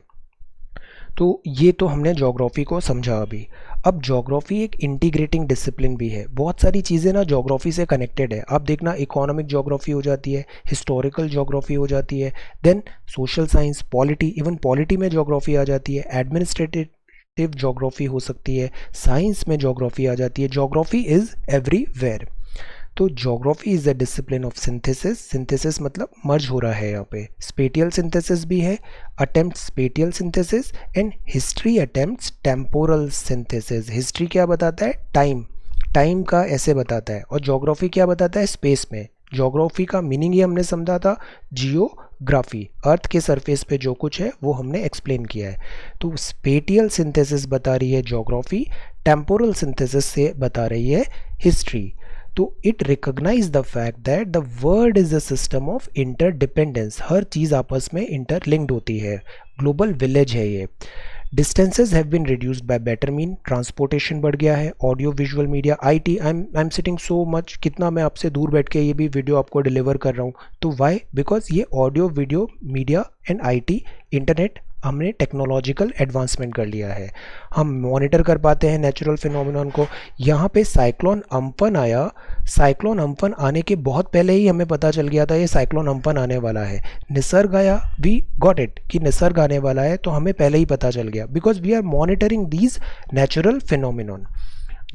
Speaker 1: तो ये तो हमने ज्योग्राफी को समझा अभी। अब ज्योग्राफी एक इंटीग्रेटिंग डिसिप्लिन भी है, बहुत सारी चीज़ें ना ज्योग्राफी से कनेक्टेड है। आप देखना इकोनॉमिक ज्योग्राफी हो जाती है, हिस्टोरिकल ज्योग्राफी हो जाती है, then social science, polity, even polity में ज्योग्राफी आ जाती है, एडमिनिस्ट्रेटिव ज्योग्राफी हो सकती है, साइंस में ज्योग्राफी आ जाती है। Geography is everywhere. तो geography is a discipline of synthesis, synthesis मतलब मर्ज हो रहा है यहाँ पे, स्पेटियल सिंथेसिस भी है, attempt spatial synthesis, and history attempts temporal synthesis. History क्या बताता है, टाइम, टाइम का ऐसे बताता है, और ज्योग्राफी क्या बताता है, स्पेस में। ज्योग्राफी का मीनिंग ही हमने समझा था, जियोग्राफी, अर्थ के सरफेस पे जो कुछ है वो हमने एक्सप्लेन किया है। तो स्पेटियल सिंथेसिस बता रही है ज्योग्राफी, टेम्पोरल सिंथेसिस से बता रही है हिस्ट्री। तो it recognise the fact that the world is a system of interdependence, हर चीज़ आपस में इंटरलिंक्ड होती है, ग्लोबल विलेज है ये। Distances have been reduced by better mean, transportation बढ़ गया है, audio visual media, IT, I am sitting so much, कितना मैं आपसे दूर बैठ के ये भी वीडियो आपको डिलीवर कर रहा हूँ। तो वाई, बिकॉज ये audio video media and IT, internet, हमने टेक्नोलॉजिकल एडवांसमेंट कर लिया है, हम मॉनिटर कर पाते हैं नेचुरल फिनोमिनन को। यहाँ पे साइक्लोन अम्फन आया, साइक्लोन अम्फन आने के बहुत पहले ही हमें पता चल गया था ये साइक्लोन अम्फन आने वाला है। निसर्ग आया, वी गॉट इट कि निसर्ग आने वाला है, तो हमें पहले ही पता चल गया, because we are monitoring these natural phenomenon.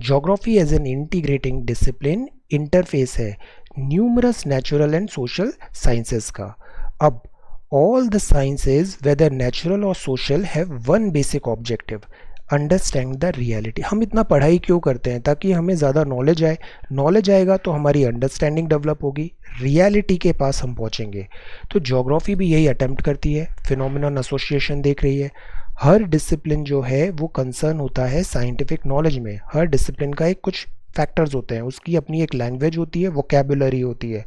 Speaker 1: Geography as an integrating discipline interface है numerous natural and social sciences का। अब all the sciences whether natural or social have one basic objective, understand the reality। हम इतना पढ़ाई क्यों करते हैं, ताकि हमें ज़्यादा नॉलेज आए, नॉलेज आएगा तो हमारी अंडरस्टैंडिंग डेवलप होगी, रियलिटी के पास हम पहुंचेंगे। तो ज्योग्राफी भी यही अटेम्प्ट करती है, फिनोमिनन एसोसिएशन देख रही है। हर डिसिप्लिन जो है वो कंसर्न होता है साइंटिफिक नॉलेज में, हर डिसिप्लिन का एक कुछ फैक्टर्स होते हैं, उसकी अपनी एक लैंग्वेज होती है, वोकैबुलरी होती है।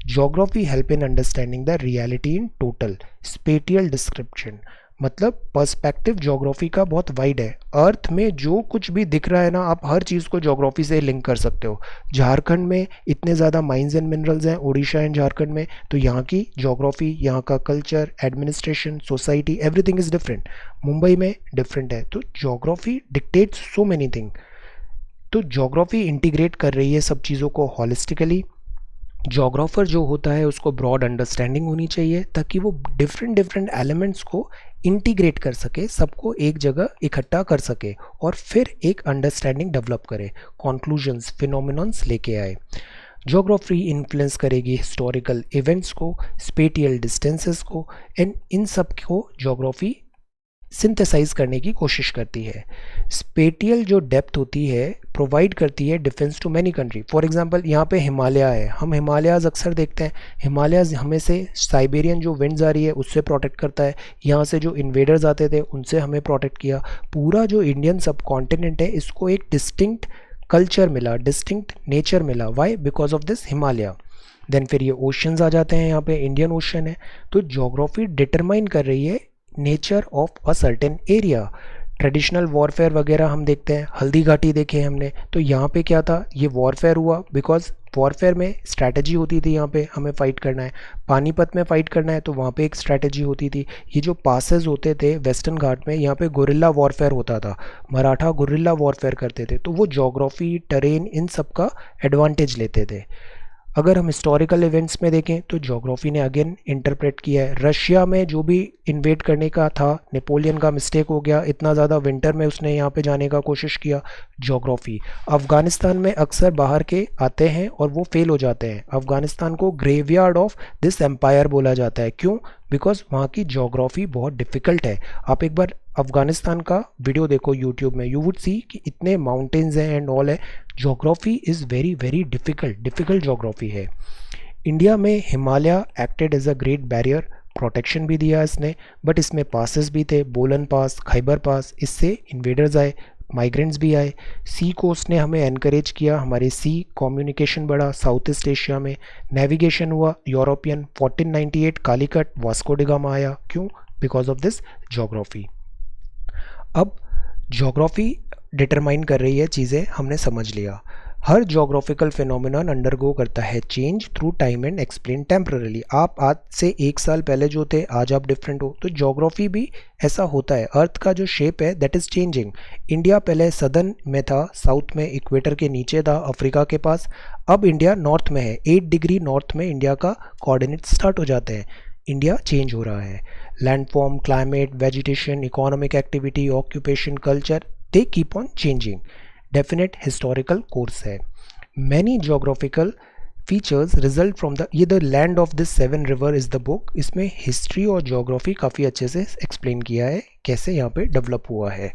Speaker 1: Geography help in understanding the reality in total. Spatial description मतलब पर्सपेक्टिव ज्योग्राफी का बहुत वाइड है, अर्थ में जो कुछ भी दिख रहा है ना, आप हर चीज़ को ज्योग्राफी से लिंक कर सकते हो। झारखंड में इतने ज़्यादा माइंस एंड मिनरल्स हैं, उड़ीसा एंड झारखंड में, तो यहाँ की ज्योग्राफी, यहाँ का culture, administration, society, everything is different. Mumbai में डिफरेंट है, तो geography dictates so many thing. तो ज्योग्राफी इंटीग्रेट कर रही है सब चीज़ों को हॉलिस्टिकली। ज्योग्राफर जो होता है उसको ब्रॉड अंडरस्टैंडिंग होनी चाहिए, ताकि वो डिफरेंट डिफरेंट एलिमेंट्स को इंटीग्रेट कर सके, सबको एक जगह इकट्ठा कर सके, और फिर एक अंडरस्टैंडिंग डेवलप करे, कॉन्क्लूजन्स, फिनोमिनन्स लेके आए। ज्योग्राफी इन्फ्लुएंस करेगी हिस्टोरिकल इवेंट्स को, स्पेटियल डिस्टेंसेस को, एंड इन सब को ज्योग्राफी सिंथेसाइज करने की कोशिश करती है। स्पेटियल जो डेप्थ होती है प्रोवाइड करती है defence to many country. For example यहाँ पे हिमालय है, हम हिमालयाज़ अक्सर देखते हैं, हिमालयाज़ हमें से साइबेरियन जो विंड्स आ रही है उससे प्रोटेक्ट करता है, यहाँ से जो इन्वेडर्स आते थे उनसे हमें प्रोटेक्ट किया। पूरा जो इंडियन सब कॉन्टिनेंट है इसको एक डिस्टिंक्ट कल्चर मिला, डिस्टिंक्ट नेचर मिला। Why? Because of this Himalaya. Then फिर ये ओशंस आ जाते हैं, यहाँ पे इंडियन ओशन है। तो ज्योग्राफी डिटरमाइन कर रही है nature of a certain area. Traditional warfare वगैरह हम देखते हैं, हल्दी घाटी देखे हमने, तो यहाँ पे क्या था, ये वॉरफेयर हुआ बिकॉज वॉरफेयर में स्ट्रैटेजी होती थी, यहाँ पे हमें फाइट करना है। पानीपत में फाइट करना है तो वहाँ पे एक स्ट्रैटेजी होती थी। ये जो पासेस होते थे वेस्टर्न घाट में, यहाँ पे गुरिल्ला वॉरफेयर होता था, मराठा गुरिल्ला वॉरफेयर करते थे, तो वो ज्योग्राफी टेरेन इन सब का एडवांटेज लेते थे। अगर हम हिस्टोरिकल इवेंट्स में देखें तो ज्योग्राफी ने अगेन इंटरप्रेट किया है। रशिया में जो भी इन्वेड करने का था, नेपोलियन का मिस्टेक हो गया, इतना ज़्यादा विंटर में उसने यहाँ पे जाने का कोशिश किया, ज्योग्राफी। अफ़गानिस्तान में अक्सर बाहर के आते हैं और वो फेल हो जाते हैं। अफ़गानिस्तान को ग्रेवयार्ड ऑफ दिस एम्पायर बोला जाता है, क्यों? बिकॉज वहाँ की ज्योग्राफी बहुत डिफ़िकल्ट है। आप एक बार अफ़गानिस्तान का वीडियो देखो यूट्यूब में, यू वुड सी कि इतने माउंटेन्स हैं एंड ऑल है। Geography is very very difficult geography है। इंडिया में Himalaya acted as a great barrier, protection भी दिया इसने, बट इसमें पासेस भी थे, बोलन पास, खैबर पास, इससे इन्वेडर्स आए, माइग्रेंट्स भी आए। सी कोस्ट ने हमें एनकरेज किया, हमारे सी कम्युनिकेशन बढ़ा साउथ ईस्ट एशिया में, नेविगेशन हुआ European. 1498 Calicut Vasco D gamma आया, क्यों? Because of this geography. अब ज्योग्राफी डिटरमाइन कर रही है चीज़ें, हमने समझ लिया। हर ज्योग्राफिकल फिनोमिनन अंडरगो करता है change through time and explain temporarily. आप आज से 1 साल पहले जो थे, आज आप डिफरेंट हो, तो ज्योग्राफी भी ऐसा होता है। अर्थ का जो शेप है दैट इज़ चेंजिंग। इंडिया पहले सदर्न में था, साउथ में इक्वेटर के नीचे था, अफ्रीका के पास। अब इंडिया नॉर्थ में है, 8 डिग्री नॉर्थ में इंडिया का कोऑर्डिनेट स्टार्ट हो जाते हैं। इंडिया चेंज हो रहा है। Landform, climate, vegetation, economic activity, occupation, culture, they keep on changing. Definite historical course है। Many geographical features result from the, ये the land of this 7 river is the book. इसमें history और geography काफ़ी अच्छे से एक्सप्लेन किया है, कैसे यहाँ पे डेवलप हुआ है।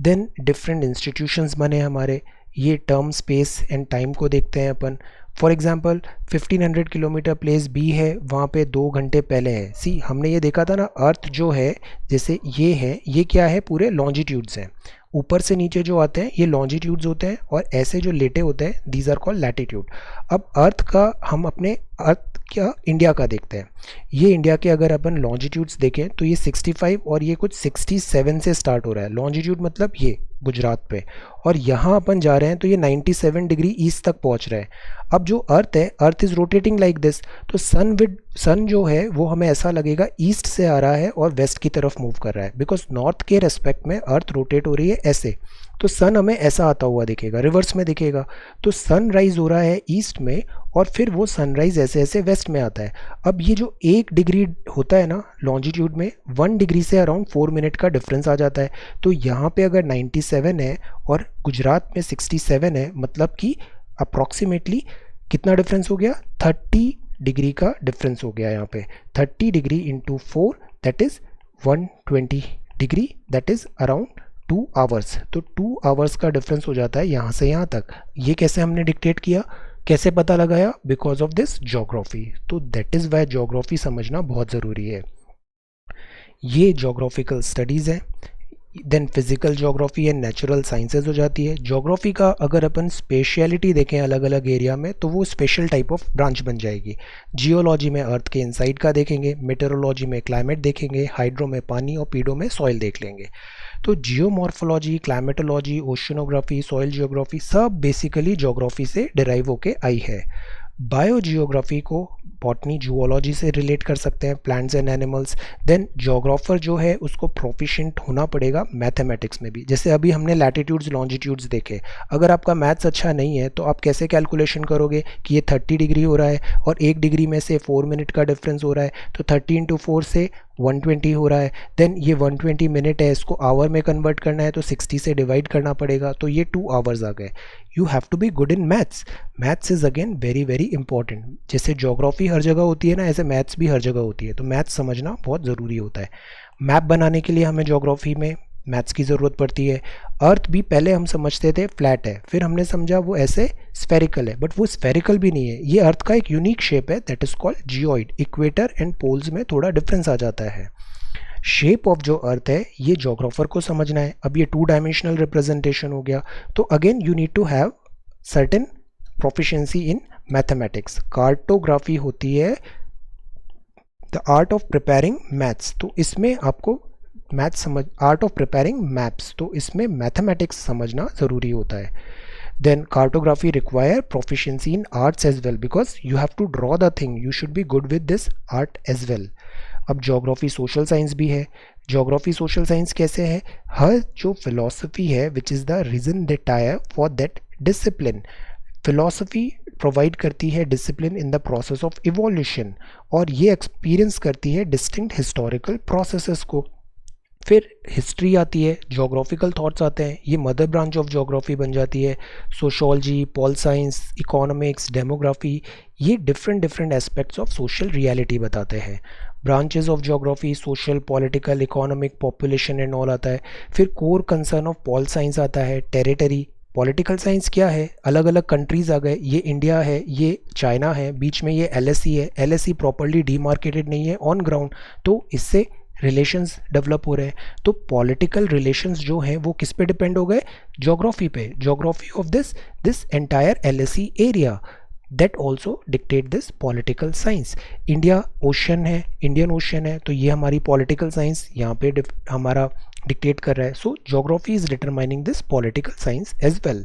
Speaker 1: देन डिफरेंट इंस्टीट्यूशंस बने हमारे, ये टर्म, स्पेस एंड टाइम को देखते हैं अपन। For example 1500 kilometre place B है, वहाँ पे 2 घंटे पहले है। सी, हमने ये देखा था ना, अर्थ जो है, जैसे ये है, ये क्या है, पूरे लॉन्जिट्यूड्स हैं। ऊपर से नीचे जो आते हैं ये लॉन्जिट्यूड्स होते हैं, और ऐसे जो लेटे होते हैं दीज आर कॉल्ड लैटिट्यूड। अब अर्थ का, हम अपने अर्थ क्या, इंडिया का देखते हैं। ये इंडिया के अगर अपन लॉन्जिट्यूड्स देखें तो ये 65 और ये कुछ 67 से स्टार्ट हो रहा है। लॉन्जिट्यूड मतलब ये गुजरात पे, और यहाँ अपन जा रहे हैं तो ये 97 डिग्री ईस्ट तक पहुँच रहे हैं। अब जो अर्थ है, earth is rotating like this, तो सन जो है वो हमें ऐसा लगेगा ईस्ट से आ रहा है और वेस्ट की तरफ मूव कर रहा है, बिकॉज नॉर्थ के रेस्पेक्ट में अर्थ रोटेट हो रही है ऐसे। तो सन हमें ऐसा आता हुआ दिखेगा, रिवर्स में दिखेगा। तो सन राइज हो रहा है ईस्ट में, और फिर वो सनराइज ऐसे ऐसे वेस्ट में आता है। अब ये जो 1 डिग्री होता है ना लॉन्जिट्यूड में, 1 डिग्री से अराउंड 4 मिनट का डिफरेंस आ जाता है। तो यहाँ पे अगर 97 है और गुजरात में 67 है, मतलब कि अप्रॉक्सीमेटली कितना डिफरेंस हो गया, 30 डिग्री का डिफरेंस हो गया। यहाँ पे 30 degree into 4 that is 120 degree, that is around 2 hours. तो 2 आवर्स का डिफरेंस हो जाता है यहाँ से यहाँ तक। ये कैसे हमने डिक्टेट किया, कैसे पता लगाया? Because of this geography. तो दैट इज़ वाई ज्योग्राफी समझना बहुत ज़रूरी है। ये ज्योग्राफिकल स्टडीज़ है। Then physical geography and natural sciences हो जाती है। ज्योग्राफी का अगर अपन स्पेशलिटी देखें अलग अलग एरिया में, तो वो स्पेशल टाइप ऑफ ब्रांच बन जाएगी। जियोलॉजी में अर्थ के इनसाइड का देखेंगे, मेटेरोलॉजी में क्लाइमेट देखेंगे, हाइड्रो में पानी, और पीडो में सॉइल देख लेंगे। तो geomorphology, climatology, oceanography, soil geography सब बेसिकली ज्योग्राफी से डिराइव होके आई है। बायोजियोग्राफी को बॉटनी, जूलॉजी से रिलेट कर सकते हैं, plants and animals. Then geographer जो है उसको प्रोफिशिएंट होना पड़ेगा मैथमेटिक्स में भी। जैसे अभी हमने लैटिट्यूड्स, लॉन्जिट्यूड्स देखे, अगर आपका मैथ्स अच्छा नहीं है तो आप कैसे कैलकुलेशन करोगे कि ये 30 डिग्री हो रहा है और 1 डिग्री में से 4 मिनट का डिफरेंस हो रहा है, तो 30 इंटू 4 से 120 हो रहा है। देन ये 120 मिनट है, इसको आवर में कन्वर्ट करना है तो 60 से डिवाइड करना पड़ेगा, तो ये 2 आवर्स आ गए। You have to be good in maths. Maths is again very very important. जैसे ज्योग्राफी हर जगह होती है ना, ऐसे मैथ्स भी हर जगह होती है, तो मैथ्स समझना बहुत ज़रूरी होता है। मैप बनाने के लिए हमें ज्योग्राफी में मैथ्स की ज़रूरत पड़ती है। अर्थ भी पहले हम समझते थे फ्लैट है, फिर हमने समझा वो ऐसे स्फेरिकल है, बट वो स्फेरिकल भी नहीं है, ये अर्थ का एक यूनिक शेप है, that is called geoid. Equator and poles में थोड़ा डिफरेंस आ जाता है। शेप ऑफ जो अर्थ है ये ज्योग्राफर को समझना है। अब ये 2 डायमेंशनल रिप्रेजेंटेशन हो गया, तो again you need to have certain proficiency in mathematics, cartography होती है the art of preparing maths, तो इसमें आपको मैथ्स समझ, आर्ट ऑफ प्रिपेयरिंग मैप्स, तो इसमें मैथमेटिक्स समझना ज़रूरी होता है. Then cartography require proficiency in arts as well because you have to draw the thing, you should be good with this art as well. अब जोग्राफी सोशल साइंस भी है. Geography social science कैसे है? हर जो फिलॉसफी है which is the reason that I for that discipline. Philosophy provide करती है discipline in the process of evolution, और ये एक्सपीरियंस करती है डिस्टिंक्ट हिस्टोरिकल प्रोसेसेस को. फिर हिस्ट्री आती है, जोग्राफिकल थॉट्स आते हैं, ये मदर ब्रांच ऑफ जोग्राफी बन जाती है. Sociology, pol science, economics, demography, ये different different aspects of social reality बताते हैं. Branches of geography social, political, economic, population and all आता है. फिर core concern of pol science आता है, टेरिटरी. पॉलिटिकल साइंस क्या है? अलग अलग कंट्रीज़ आ गए, ये इंडिया है, ये चाइना है, बीच में ये एलएसई है. एलएसई प्रॉपर्ली डीमार्केटेड नहीं है ऑन ग्राउंड, तो इससे रिलेशंस डेवलप हो रहे हैं. तो पॉलिटिकल रिलेशंस जो हैं वो किस पे डिपेंड हो गए? ज्योग्राफी पे. Geography of this entire LSE area that also dictate this political science. India ocean है, इंडियन ओशन है, तो ये हमारी पॉलिटिकल साइंस यहाँ पे हमारा डिक्टेट कर रहा है. So geography is determining this political science as well.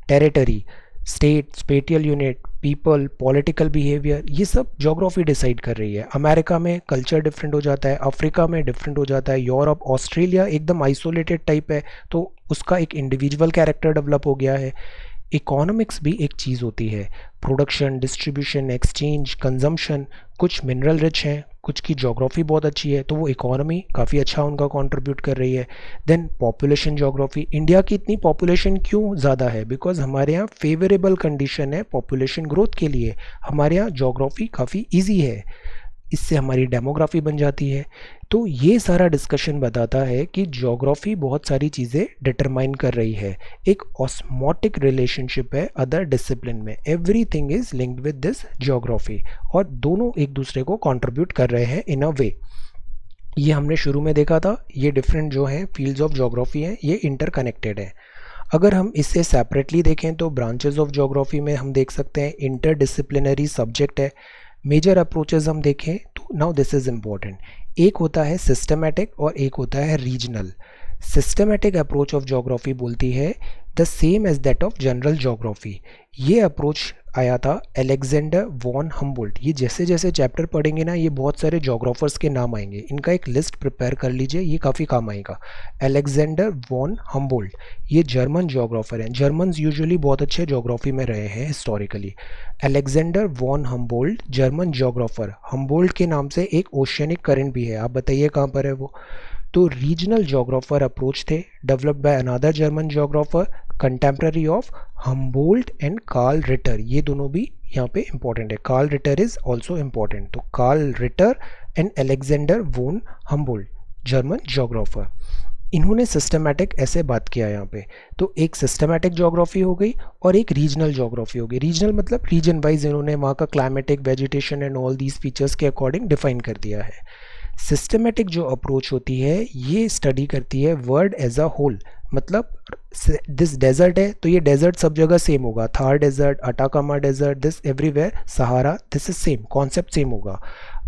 Speaker 1: Territory, state, spatial unit, people, political behaviour, ये सब ज्योग्राफी डिसाइड कर रही है. अमेरिका में कल्चर डिफरेंट हो जाता है, अफ्रीका में डिफरेंट हो जाता है, यूरोप, ऑस्ट्रेलिया एकदम आइसोलेटेड टाइप है, तो उसका एक इंडिविजुअल कैरेक्टर डेवलप हो गया है. इकोनॉमिक्स भी एक चीज़ होती है, प्रोडक्शन, डिस्ट्रीब्यूशन, एक्सचेंज, कंजम्पशन. कुछ मिनरल रिच हैं, कुछ की ज्योग्राफी बहुत अच्छी है, तो वो इकोनॉमी काफ़ी अच्छा उनका कंट्रीब्यूट कर रही है. Then population geography. इंडिया की इतनी पॉपुलेशन क्यों ज़्यादा है? बिकॉज हमारे यहाँ फेवरेबल कंडीशन है पॉपुलेशन ग्रोथ के लिए. हमारे यहाँ ज्योग्राफी काफ़ी ईजी है, इससे हमारी डेमोग्राफी बन जाती है. तो ये सारा डिस्कशन बताता है कि ज्योग्राफी बहुत सारी चीज़ें डिटरमाइन कर रही है. एक ऑस्मोटिक रिलेशनशिप है अदर डिसिप्लिन में. Everything is linked with this geography, और दोनों एक दूसरे को कंट्रीब्यूट कर रहे हैं इन अ वे. ये हमने शुरू में देखा था, ये डिफरेंट जो हैं फील्ड्स ऑफ ज्योग्राफी हैं, ये इंटरकनेक्टेड हैं. अगर हम इसे सेपरेटली देखें तो ब्रांचेस ऑफ ज्योग्राफी में हम देख सकते हैं इंटरडिसिप्लिनरी सब्जेक्ट है. मेजर अप्रोचेस हम देखें तो नाउ दिस इज़ इम्पॉर्टेंट. एक होता है सिस्टमैटिक और एक होता है regional. Systematic approach of geography बोलती है the same as that of general geography. ये अप्रोच आया था अलेक्जेंडर वॉन हम्बोल्ट. ये जैसे जैसे चैप्टर पढ़ेंगे ना, ये बहुत सारे ज्योग्राफर्स के नाम आएंगे, इनका एक लिस्ट प्रिपेयर कर लीजिए, ये काफ़ी काम आएगा. अलेक्जेंडर वॉन हम्बोल्ट, ये जर्मन ज्योग्राफर हैं. जर्मन्स यूजुअली बहुत अच्छे ज्योग्राफी में रहे हैं historically. Alexander von Humboldt, German geographer. Humboldt के नाम से एक ओशियनिक करंट भी है, आप बताइए कहाँ पर है वो. तो रीजनल ज्योग्राफर अप्रोच थे, developed by another German geographer, contemporary of Humboldt and Karl Ritter. ये दोनों भी यहाँ पे इंपॉर्टेंट है. Karl Ritter is also important. तो Karl Ritter and Alexander von Humboldt, German geographer. इन्होंने सिस्टमैटिक ऐसे बात किया यहाँ पे. तो एक सिस्टमैटिक ज्योग्राफी हो गई और एक रीजनल ज्योग्राफी हो गई. रीजनल मतलब रीजन वाइज इन्होंने वहाँ का climatic, vegetation and all these features के अकॉर्डिंग डिफाइन कर दिया है. सिस्टमेटिक जो अप्रोच होती है ये स्टडी करती है वर्ल्ड एज अ होल. मतलब दिस डेजर्ट है तो ये डेजर्ट सब जगह सेम होगा. Thar desert, Atacama desert, this everywhere, Sahara, this is same, concept same होगा.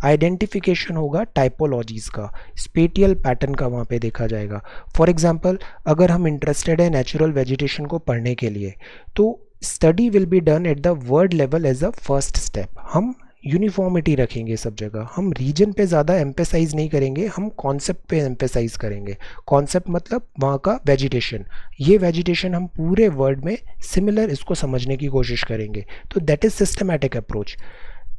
Speaker 1: आइडेंटिफिकेशन होगा टाइपोलॉजीज़ का, स्पेटियल पैटर्न का वहाँ पे देखा जाएगा. फॉर एग्जांपल अगर हम इंटरेस्टेड है नेचुरल वेजिटेशन को पढ़ने के लिए, तो study will be done at the world level as a first step. हम यूनिफॉर्मिटी रखेंगे सब जगह, हम रीजन पे ज़्यादा एम्पेसाइज नहीं करेंगे, हम कॉन्सेप्ट पे एम्पेसाइज करेंगे. कॉन्सेप्ट मतलब वहाँ का वेजिटेशन, ये वेजिटेशन हम पूरे वर्ल्ड में सिमिलर इसको समझने की कोशिश करेंगे. तो that is systematic approach.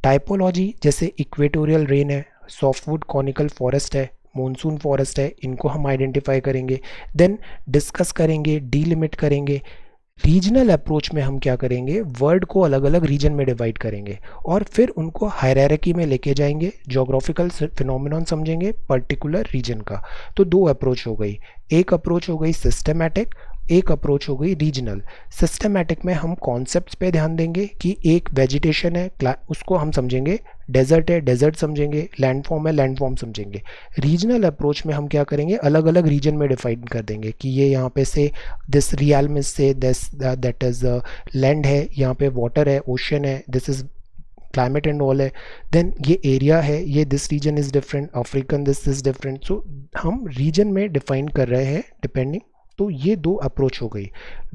Speaker 1: Typology जैसे इक्वेटोरियल रेन है, सॉफ्टवुड कॉनिकल फॉरेस्ट है, मॉनसून फॉरेस्ट है, इनको हम आइडेंटिफाई करेंगे, देन डिस्कस करेंगे, डीलिमिट करेंगे. रीजनल अप्रोच में हम क्या करेंगे, वर्ल्ड को अलग अलग रीजन में डिवाइड करेंगे और फिर उनको हायरार्की में लेके जाएंगे, ज्योग्राफिकल फिनोमिनन समझेंगे पर्टिकुलर रीजन का. तो दो अप्रोच हो गई. एक अप्रोच हो गई सिस्टमैटिक, एक अप्रोच हो गई रीजनल। सिस्टमैटिक में हम कॉन्सेप्ट्स पे ध्यान देंगे कि एक वेजिटेशन है, उसको हम समझेंगे, डेजर्ट है डेजर्ट समझेंगे, लैंडफॉर्म है लैंडफॉर्म समझेंगे। रीजनल अप्रोच में हम क्या करेंगे, अलग अलग रीजन में डिफाइन कर देंगे कि ये यहाँ पे से दिस रियल से दिस दैट इज लैंड है, यहाँ पे वाटर है, ओशन है, this is climate and all है, देन ये एरिया है, ये this region is different, African this is different. So हम रीजन में डिफाइन कर रहे हैं डिपेंडिंग। तो ये दो अप्रोच हो गई,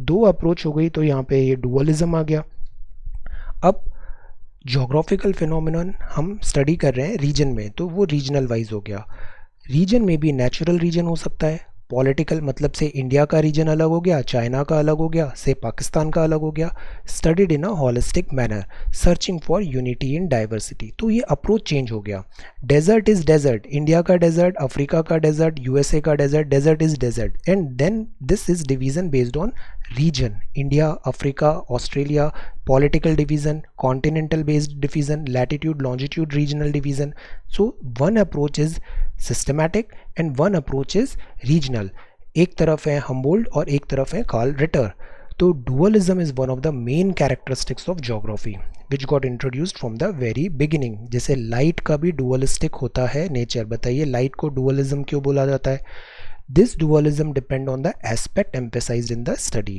Speaker 1: दो अप्रोच हो गई, तो यहाँ पे ये डुअलिज्म आ गया। अब जोग्राफिकल फिनोमिनन हम स्टडी कर रहे हैं रीजन में, तो वो रीजनल वाइज हो गया। रीजन में भी नेचुरल रीजन हो सकता है, पॉलिटिकल मतलब से इंडिया का रीजन अलग हो गया, चाइना का अलग हो गया, से पाकिस्तान का अलग हो गया। Studied in a holistic manner, searching for unity in diversity, तो ये अप्रोच चेंज हो गया। डेजर्ट इज डेजर्ट, इंडिया का डेजर्ट, अफ्रीका का डेजर्ट, यूएसए का desert, desert is desert, and then this is division based on region, India, Africa, Australia, political division, continental based division, latitude, longitude, regional division. So one approach is systematic and one approach is regional. एक तरफ है Humboldt और एक तरफ है Karl Ritter. तो dualism is one of the main characteristics of geography which got introduced from the very beginning. जैसे light का भी dualistic होता है nature, बताइए light को dualism क्यों बोला जाता है? This dualism depend on the aspect emphasized in the study.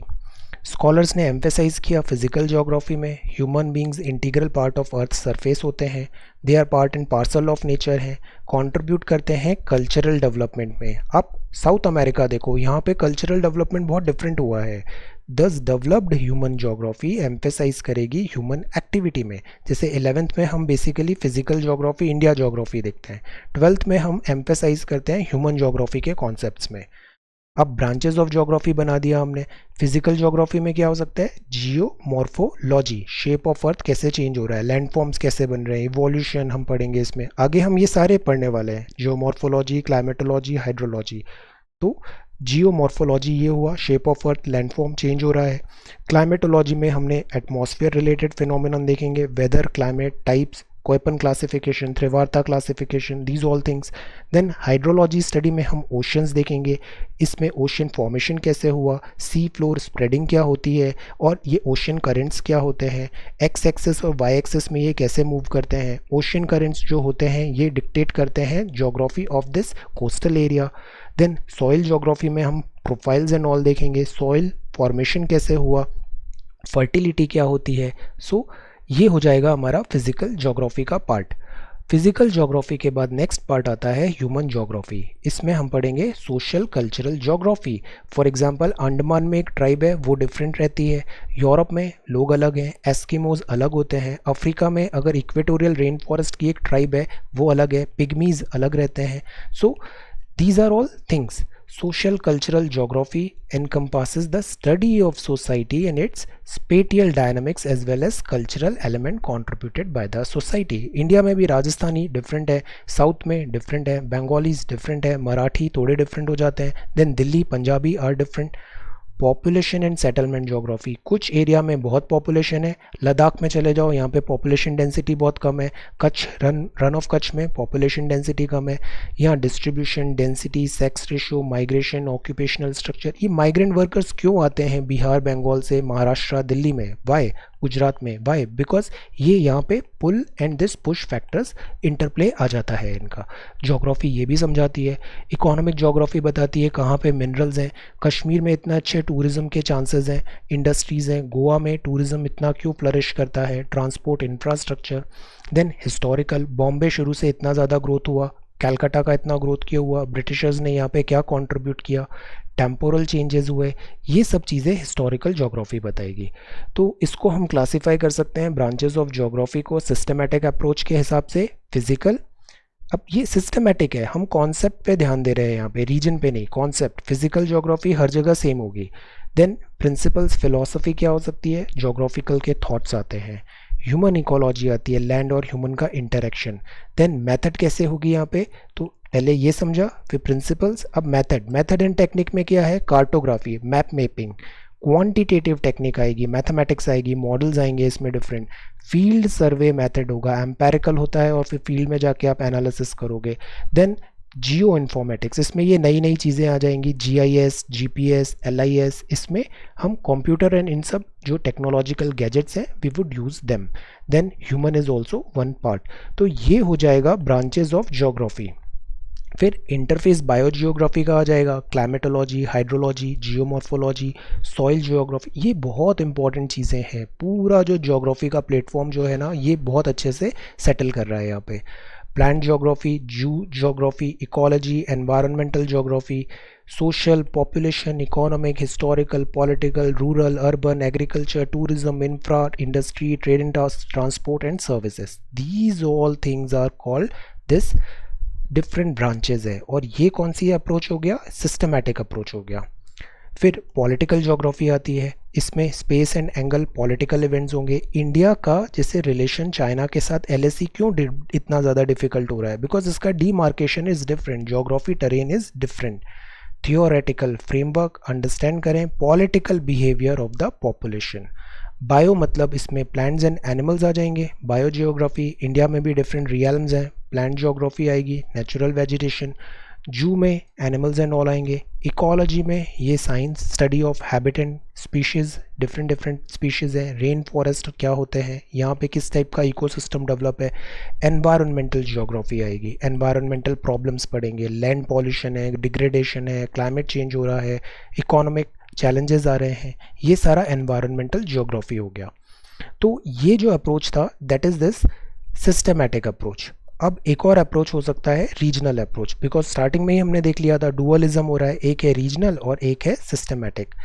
Speaker 1: Scholars ने एम्फेसाइज किया फिजिकल ज्योग्राफी में human beings integral part of earth surface होते हैं, they are part and parcel of nature हैं, कंट्रीब्यूट करते हैं कल्चरल डेवलपमेंट में। आप साउथ अमेरिका देखो, यहाँ पे कल्चरल डेवलपमेंट बहुत डिफरेंट हुआ है। दस डेवलप्ड ह्यूमन ज्योग्राफी एम्फेसाइज करेगी ह्यूमन एक्टिविटी में। जैसे 11th में हम basically physical geography India geography देखते हैं, 12th में हम एम्फेसाइज करते हैं ह्यूमन ज्योग्राफी के कॉन्सेप्ट्स में। अब ब्रांचेस ऑफ ज्योग्राफी बना दिया हमने। फिजिकल ज्योग्राफी में क्या हो सकता है, जियोमॉर्फोलॉजी, शेप ऑफ अर्थ कैसे चेंज हो रहा है, लैंडफॉर्म्स कैसे बन रहे हैं, इवोल्यूशन हम पढ़ेंगे इसमें आगे, हम ये सारे पढ़ने वाले हैं, जियोमॉर्फोलॉजी, क्लाइमेटोलॉजी, हाइड्रोलॉजी। तो जियोमॉर्फोलॉजी ये हुआ, shape of earth, landform change हो रहा है। क्लाइमेटोलॉजी में हमने एटमॉस्फेयर रिलेटेड फिनोमिनन देखेंगे, weather, climate, types, Koppen classification, Trewartha classification, these all things. Then hydrology study में हम ओशंस देखेंगे, इसमें ओशन फॉर्मेशन कैसे हुआ, सी फ्लोर स्प्रेडिंग क्या होती है, और ये ओशन करेंट्स क्या होते हैं, एक्स एक्सिस और वाई एक्सिस में ये कैसे मूव करते हैं। ओशन करेंट्स जो होते हैं ये डिक्टेट करते हैं geography of this coastal area. Then soil geography में हम प्रोफाइल्स एंड ऑल देखेंगे, सॉइल फॉर्मेशन कैसे हुआ, फर्टिलिटी क्या होती है। सो ये हो जाएगा हमारा फिजिकल ज्योग्राफी का पार्ट। फिजिकल ज्योग्राफी के बाद नेक्स्ट पार्ट आता है ह्यूमन ज्योग्राफी। इसमें हम पढ़ेंगे social cultural geography. For example Andaman में एक ट्राइब है, वो डिफरेंट रहती है, यूरोप में लोग अलग हैं, एस्किमोज अलग होते हैं, अफ्रीका में अगर इक्वेटोरियल रेन फॉरेस्ट की एक ट्राइब है वो अलग है, पिग्मीज अलग रहते हैं। So these are all things. Social cultural geography encompasses the study of society and its spatial dynamics as well as cultural element contributed by the society. India में भी राजस्थानी डिफरेंट है, साउथ में डिफरेंट है, बंगालीज डिफरेंट है, मराठी थोड़े different हो जाते हैं, then Delhi Punjabi are different. Population and settlement geography, कुछ एरिया में बहुत पॉपुलेशन है, लद्दाख में चले जाओ यहाँ पे पॉपुलेशन डेंसिटी बहुत कम है, कच्छ रन ऑफ कच्छ में पॉपुलेशन डेंसिटी कम है। यहाँ distribution, density, sex ratio, migration, occupational structure, ये माइग्रेंट वर्कर्स क्यों आते हैं बिहार बंगाल से, महाराष्ट्र दिल्ली में, वाई, गुजरात में, वाई, बिकॉज ये यहाँ पे pull and this push factors interplay आ जाता है इनका। ज्योग्राफी ये भी समझाती है, इकोनॉमिक ज्योग्राफी बताती है कहाँ पे मिनरल्स हैं, कश्मीर में इतना अच्छे टूरिज्म के चांसेस हैं, इंडस्ट्रीज़ हैं, गोवा में टूरिज्म इतना क्यों फ्लरिश करता है, transport infrastructure. Then historical, Bombay शुरू से इतना ज़्यादा ग्रोथ हुआ, कैलकाटा का इतना ग्रोथ क्यों हुआ, ब्रिटिशर्स ने यहाँ पे क्या कंट्रीब्यूट किया, टेम्पोरल चेंजेस हुए, ये सब चीज़ें हिस्टोरिकल ज्योग्राफी बताएगी। तो इसको हम क्लासीफाई कर सकते हैं ब्रांचेस ऑफ ज्योग्राफी को सिस्टमेटिक अप्रोच के हिसाब से, फिजिकल। अब ये सिस्टमेटिक है, हम कॉन्सेप्ट पे ध्यान दे रहे हैं यहाँ पे, रीजन पे नहीं, कॉन्सेप्ट। फिजिकल ज्योग्राफी हर जगह सेम होगी। देन प्रिंसिपल्स, फिलॉसफी क्या हो सकती है, ज्योग्राफिकल के थॉट्स आते हैं। ह्यूमन इकोलॉजी आती है, लैंड और ह्यूमन का इंटरेक्शन। देन मेथड कैसे होगी यहाँ पे, तो पहले ये समझा, फिर प्रिंसिपल्स, अब मेथड। मेथड एंड टेक्निक में क्या है, cartography, map mapping, quantitative technique आएगी, मैथमेटिक्स आएगी, मॉडल्स आएंगे इसमें डिफरेंट, फील्ड सर्वे मेथड होगा, एम्पेरिकल होता है और फिर फील्ड में जाके आप एनालिसिस करोगे। देन जियो इन्फॉर्मेटिक्स, इसमें ये नई नई चीज़ें आ जाएंगी, GIS, GPS, LIS, इसमें हम कंप्यूटर एंड इन सब जो टेक्नोलॉजिकल गैजेट्स हैं we would use them. Then human is also one part. तो ये हो जाएगा ब्रांचेज ऑफ ज्योग्राफी। फिर इंटरफेस बायोजियोग्राफी का आ जाएगा, climatology, hydrology, geomorphology, soil geography. ये बहुत इंपॉर्टेंट चीज़ें हैं। पूरा जो ज्योग्राफी का प्लेटफॉर्म जो है ना, ये बहुत अच्छे से सेटल कर रहा है यहाँ पे। Plant geography, zoo geography, ecology, environmental geography, social, population, economic, historical, political, rural, urban, agriculture, tourism, infra, industry, trade and transport and services. These all things are called this different branches है। और ये कौन सी approach हो गया? Systematic approach हो गया। फिर political geography आती है, इसमें space and angle political events होंगे। इंडिया का जैसे रिलेशन चाइना के साथ LAC क्यों इतना ज़्यादा डिफिकल्ट हो रहा है? बिकॉज इसका demarcation is different, geography terrain is different. Theoretical framework understand करें, political behaviour of the population. Bio मतलब इसमें प्लांट्स एंड एनिमल्स आ जाएंगे। बायो जियोग्राफी, इंडिया में भी डिफरेंट रियल्म्स हैं, प्लांट जियोग्राफी आएगी, नेचुरल वेजिटेशन। जू में एनिमल्स एंड ऑल आएंगे। इकोलॉजी में ये science, study of habitat species, different different species हैं। रेन फॉरेस्ट क्या होते हैं, यहाँ पे किस टाइप का इकोसिस्टम डेवलप है। एनवायरमेंटल जियोग्राफी आएगी, एनवायरमेंटल प्रॉब्लम्स पढ़ेंगे, लैंड पॉल्यूशन है, डिग्रेडेशन है, क्लाइमेट चेंज हो रहा है, इकोनॉमिक चैलेंजेस आ रहे हैं। ये सारा एनवायरमेंटल जियोग्राफी हो गया। तो ये जो अप्रोच था that is this systematic approach. अब एक और अप्रोच हो सकता है रीजनल अप्रोच, बिकॉज स्टार्टिंग में ही हमने देख लिया था डुअलिज्म हो रहा है, एक है रीजनल और एक है सिस्टमैटिक।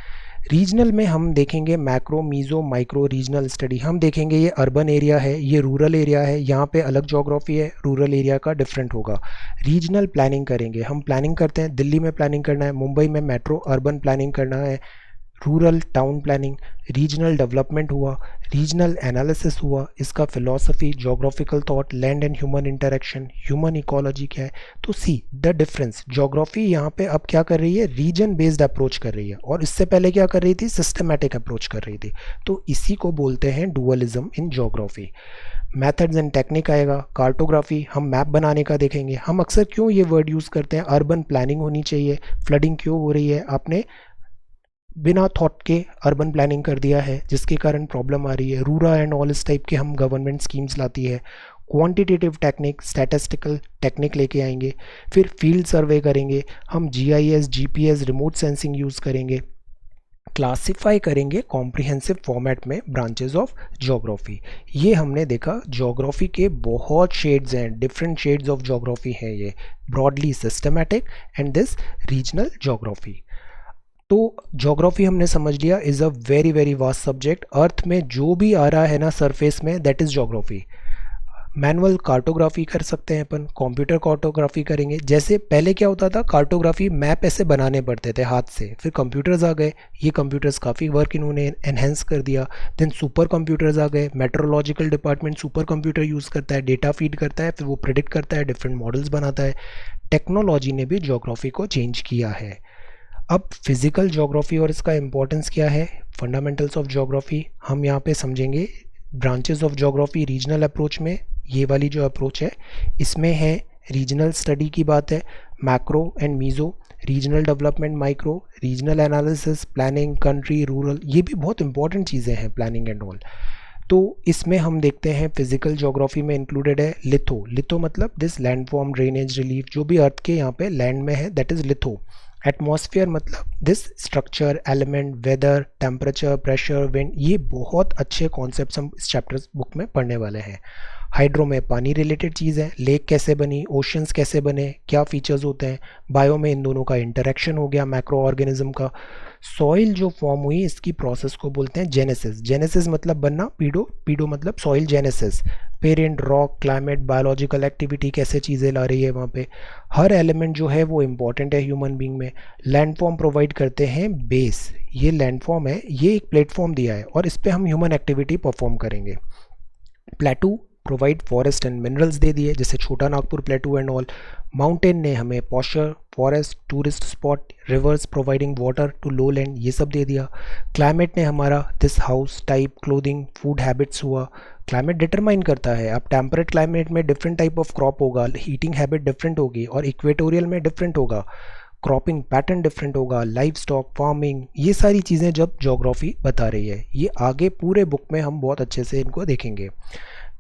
Speaker 1: रीजनल में हम देखेंगे macro, meso, micro regional study. हम देखेंगे ये अर्बन एरिया है, ये रूरल एरिया है, यहाँ पे अलग ज्योग्राफी है, रूरल एरिया का डिफरेंट होगा। रीजनल प्लानिंग करेंगे, हम प्लानिंग करते हैं, दिल्ली में प्लानिंग करना है, मुंबई में मेट्रो अर्बन प्लानिंग करना है, rural town planning. Regional development हुआ, रीजनल एनालिसिस हुआ, इसका philosophy, geographical thought, land and human interaction, human ecology क्या है। तो सी द डिफरेंस, ज्योग्राफी यहाँ पे अब क्या कर रही है? रीजन बेस्ड अप्रोच कर रही है, और इससे पहले क्या कर रही थी? सिस्टमैटिक अप्रोच कर रही थी। तो इसी को बोलते हैं dualism in geography. Methods and technique आएगा, कार्टोग्राफी, हम मैप बनाने का देखेंगे। हम अक्सर क्यों ये वर्ड यूज़ करते हैं? अर्बन प्लानिंग होनी चाहिए, फ्लडिंग क्यों हो रही है, आपने बिना थॉट के अर्बन प्लानिंग कर दिया है जिसके कारण प्रॉब्लम आ रही है। रूरा एंड ऑल इस टाइप के हम गवर्नमेंट स्कीम्स लाती है। क्वांटिटेटिव टेक्निक, स्टैटिस्टिकल टेक्निक लेके आएंगे। फिर फील्ड सर्वे करेंगे, हम GIS, GPS, remote sensing use करेंगे। क्लासिफाई करेंगे कॉम्प्रिहेंसिव फॉर्मेट में ब्रांचेस ऑफ ज्योग्राफी। ये हमने देखा ज्योग्राफी के बहुत शेड्स हैं, डिफरेंट शेड्स ऑफ ज्योग्राफी हैं ये, broadly systematic and this regional geography. तो ज्योग्राफी हमने समझ लिया is a very very vast subject. Earth में जो भी आ रहा है ना सरफेस में, that is geography. Manual cartography कर सकते हैं अपन, कंप्यूटर कार्टोग्राफी करेंगे। जैसे पहले क्या होता था, कार्टोग्राफी मैप ऐसे बनाने पड़ते थे हाथ से, फिर कंप्यूटर्स आ गए, ये कंप्यूटर्स काफ़ी वर्क इन्होंने एनहेंस कर दिया। देन सुपर कंप्यूटर्स आ गए, meteorological department super computer use करता है, डेटा फीड करता है, फिर वो प्रिडिक्ट करता है, डिफरेंट मॉडल्स बनाता है। टेक्नोलॉजी ने भी ज्योग्राफी को चेंज किया है। अब फिज़िकल ज्योग्राफी और इसका इम्पोर्टेंस क्या है, फंडामेंटल्स ऑफ ज्योग्राफी हम यहाँ पे समझेंगे। Branches of geography regional approach में ये वाली जो अप्रोच है इसमें है रीजनल स्टडी की बात है, macro and meso, regional development micro, regional analysis, planning, country, rural, ये भी बहुत इंपॉर्टेंट चीज़ें हैं प्लानिंग एंड ऑल। तो इसमें हम देखते हैं फिजिकल ज्योग्राफी में इंक्लूडेड है लिथो। लिथो मतलब दिस लैंडफॉर्म, ड्रेनेज, रिलीफ, जो भी अर्थ के यहाँ पे लैंड में है दैट इज़ लिथो। एटमॉस्फेयर मतलब this structure, element, weather, temperature, pressure, wind, ये बहुत अच्छे कॉन्सेप्ट्स हम इस चैप्टर बुक में पढ़ने वाले हैं। हाइड्रो में पानी रिलेटेड चीज़ है, लेक कैसे बनी, ओशंस कैसे बने, क्या फीचर्स होते हैं। बायो में इन दोनों का इंटरेक्शन हो गया, मैक्रो ऑर्गेनिज्म का। सॉइल जो फॉर्म हुई इसकी प्रोसेस को बोलते हैं जेनेसिस। जेनेसिस मतलब बनना, पीडो, पीडो मतलब soil genesis. Parent, rock, climate, biological activity कैसे चीज़ें ला रही है वहाँ पे। हर एलिमेंट जो है वो इम्पॉर्टेंट है ह्यूमन बींग में। लैंडफॉर्म प्रोवाइड करते हैं बेस, ये लैंडफॉर्म है, ये एक प्लेटफॉर्म दिया है और इस पर हम ह्यूमन एक्टिविटी परफॉर्म करेंगे। Plateau provide forest and minerals दे दिए, जैसे Chota Nagpur plateau and all. Mountain ने हमें pasture, forest, tourist spot, rivers providing water to low land, ये सब दे दिया। क्लाइमेट ने हमारा this house type, clothing, food habits हुआ। क्लाइमेट डिटरमाइन करता है। अब टेम्परेट क्लाइमेट में डिफरेंट टाइप ऑफ क्रॉप होगा, हीटिंग हैबिट डिफरेंट होगी, और इक्वेटोरियल में डिफरेंट होगा, क्रॉपिंग पैटर्न डिफरेंट होगा, लाइफ स्टॉक, फार्मिंग, ये सारी चीज़ें जब ज्योग्राफी बता रही है। ये आगे पूरे बुक में हम बहुत अच्छे से इनको देखेंगे।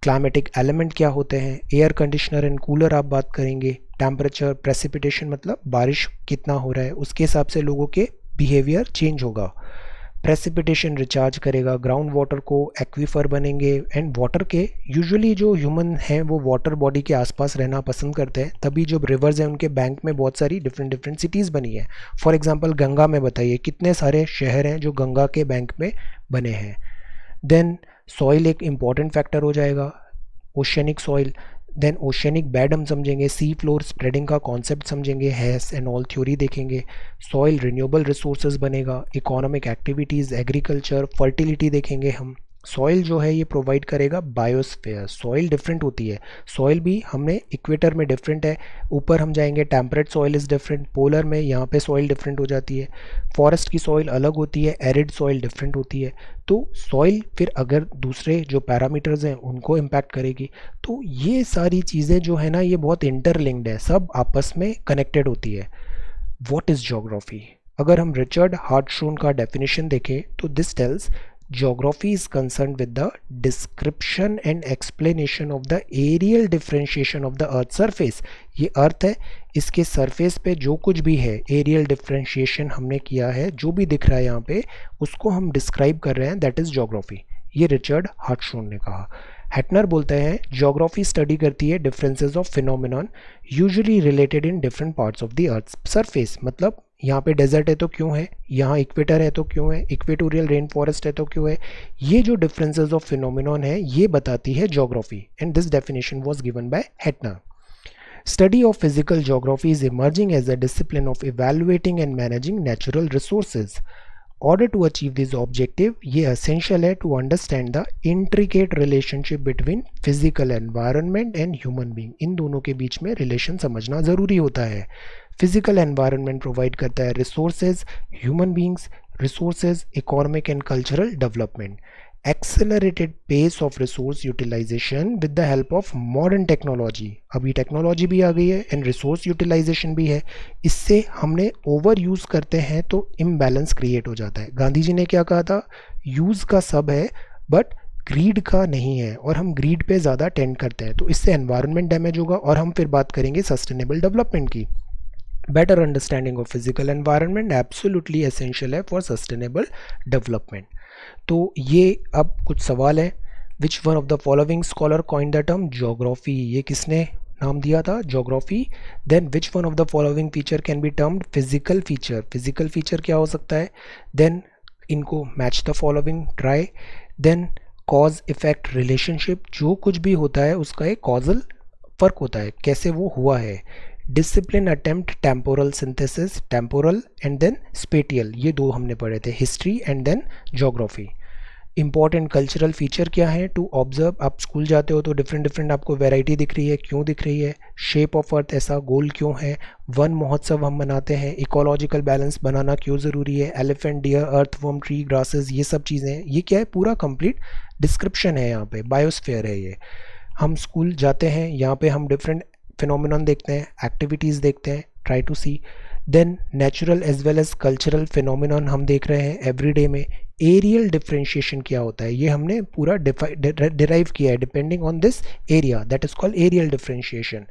Speaker 1: क्लाइमेटिक एलिमेंट क्या होते हैं, एयर कंडीशनर एंड कूलर आप बात करेंगे, टेम्परेचर, प्रेसिपिटेशन मतलब बारिश कितना हो रहा है उसके हिसाब से लोगों के बिहेवियर चेंज होगा। प्रेसिपिटेशन रिचार्ज करेगा ग्राउंड वाटर को, एक्वीफर बनेंगे, एंड वाटर के यूजुअली जो ह्यूमन हैं वो वाटर बॉडी के आसपास रहना पसंद करते हैं, तभी जो रिवर्स हैं उनके बैंक में बहुत सारी डिफरेंट डिफरेंट सिटीज़ बनी है। फॉर एग्जांपल गंगा में बताइए कितने सारे शहर हैं जो गंगा के बैंक में बने हैं। देन सॉइल एक इम्पॉर्टेंट फैक्टर हो जाएगा, oceanic soil. Then oceanic bed हम समझेंगे, सी फ्लोर स्प्रेडिंग का कॉन्सेप्ट समझेंगे, हैस एंड ऑल थ्योरी देखेंगे। सॉइल रिन्यूएबल रिसोर्सेज बनेगा, इकोनॉमिक एक्टिविटीज़, एग्रीकल्चर, फर्टिलिटी देखेंगे हम। सॉइल जो है ये प्रोवाइड करेगा बायोस्फीयर। सॉइल डिफरेंट होती है, सॉइल भी हमने इक्वेटर में डिफरेंट है, ऊपर हम जाएंगे temperate soil is different, polar में यहाँ पे सॉइल डिफरेंट हो जाती है, फॉरेस्ट की सॉइल अलग होती है, एरिड सॉइल डिफरेंट होती है। तो सॉइल फिर अगर दूसरे जो पैरामीटर्स हैं उनको इम्पैक्ट करेगी। तो ये सारी चीज़ें जो है ना ये बहुत इंटरलिंक्ड है, सब आपस में कनेक्टेड होती है। What is geography? अगर हम रिचर्ड हार्टशोन का डेफिनेशन देखें तो this tells geography is concerned with the description and explanation of the aerial differentiation of the earth surface। ये अर्थ है, इसके सरफेस पे जो कुछ भी है एरियल डिफरेंशिएशन हमने किया है, जो भी दिख रहा है यहाँ पे उसको हम डिस्क्राइब कर रहे हैं, दैट इज ज्योग्राफी। ये रिचर्ड हार्टशोन ने कहा। हैटनर बोलते हैं ज्योग्राफी स्टडी करती है differences of phenomenon usually related in different parts of the earth surface. मतलब यहाँ पे डेजर्ट है तो क्यों है, यहाँ इक्वेटर है तो क्यों है, इक्वेटोरियल रेन फॉरेस्ट है तो क्यों है, ये जो डिफरेंसेस ऑफ फिनोमिनॉन है ये बताती है geography, and this definition was given by Hettner. Study of physical geography is emerging as a discipline of evaluating and managing natural resources. Order to achieve this objective, ये essential है to understand the intricate relationship between physical environment and human being। इन दोनों के बीच में relation समझना ज़रूरी होता है। Physical environment provide करता है resources, human beings, resources, economic and cultural development। Accelerated pace of resource utilization with the help of modern technology। अभी टेक्नोलॉजी भी आ गई है एंड रिसोर्स यूटिलाइजेशन भी है, इससे हमने ओवर यूज़ करते हैं तो इम्बैलेंस क्रिएट हो जाता है। गांधी जी ने क्या कहा था, यूज़ का सब है बट ग्रीड का नहीं है, और हम ग्रीड पे ज़्यादा टेंड करते हैं तो इससे एनवायरनमेंट डैमेज होगा। और हम फिर बात करेंगे सस्टेनेबल डेवलपमेंट की। Better understanding of physical environment absolutely essential है फॉर सस्टेनेबल डेवलपमेंट। तो ये अब कुछ सवाल है। Which one of the following scholar coined the term geography? ये किसने नाम दिया था, geography? Then which one of the following feature can be termed physical feature? Physical feature क्या हो सकता है? देन इनको match the following, try. Then cause effect relationship, जो कुछ भी होता है उसका एक कॉजल फर्क होता है, कैसे वो हुआ है। Discipline attempt temporal synthesis, temporal and then spatial, ये दो हमने पढ़े थे, history and then geography. Important cultural feature क्या है टू ऑब्जर्व? आप स्कूल जाते हो तो डिफरेंट डिफरेंट आपको वैरायटी दिख रही है, क्यों दिख रही है? शेप ऑफ अर्थ ऐसा गोल क्यों है? वन महोत्सव हम मनाते हैं, इकोलॉजिकल बैलेंस बनाना क्यों ज़रूरी है? Elephant, deer, earthworm, tree, grasses, ये सब चीज़ें, ये क्या है, पूरा कंप्लीट डिस्क्रिप्शन है यहाँ पे, बायोस्फीयर है ये। हम स्कूल जाते हैं, यहाँ पे हम डिफरेंट फिनोमिनन देखते हैं, एक्टिविटीज़ देखते हैं, try to see. Then natural as well as cultural phenomenon हम देख रहे हैं एवरीडे में। एरियल डिफरेंशिएशन क्या होता है ये हमने पूरा डिराइव किया है depending on this area, that is called areal differentiation.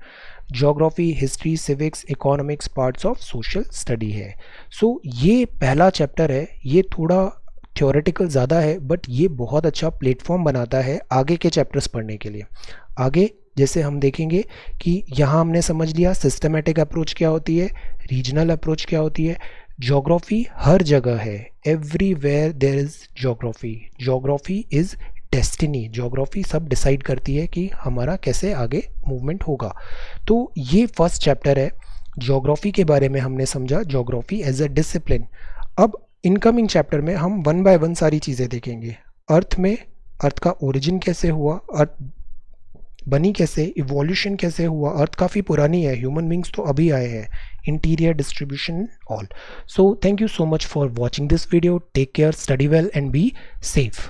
Speaker 1: Geography, history, civics, economics parts of social study है। सो ये पहला चैप्टर है, ये थोड़ा थ्योरेटिकल ज़्यादा है बट ये बहुत अच्छा प्लेटफॉर्म बनाता है आगे के चैप्टर्स पढ़ने के लिए। आगे जैसे हम देखेंगे कि यहाँ हमने समझ लिया सिस्टमेटिक अप्रोच क्या होती है, रीजनल अप्रोच क्या होती है। ज्योग्राफी हर जगह है, everywhere there is geography. Geography is destiny, geography सब डिसाइड करती है कि हमारा कैसे आगे मूवमेंट होगा। तो ये फर्स्ट चैप्टर है, ज्योग्राफी के बारे में हमने समझा, ज्योग्राफी एज अ डिसिप्लिन। अब इनकमिंग चैप्टर में हम वन बाय वन सारी चीज़ें देखेंगे। अर्थ में, अर्थ का ओरिजिन कैसे हुआ, अर्थ बनी कैसे, इवोल्यूशन कैसे हुआ, अर्थ काफ़ी पुरानी है, ह्यूमन बींग्स तो अभी आए हैं, interior distribution all. So thank you so much for watching this video, take care, study well and be safe.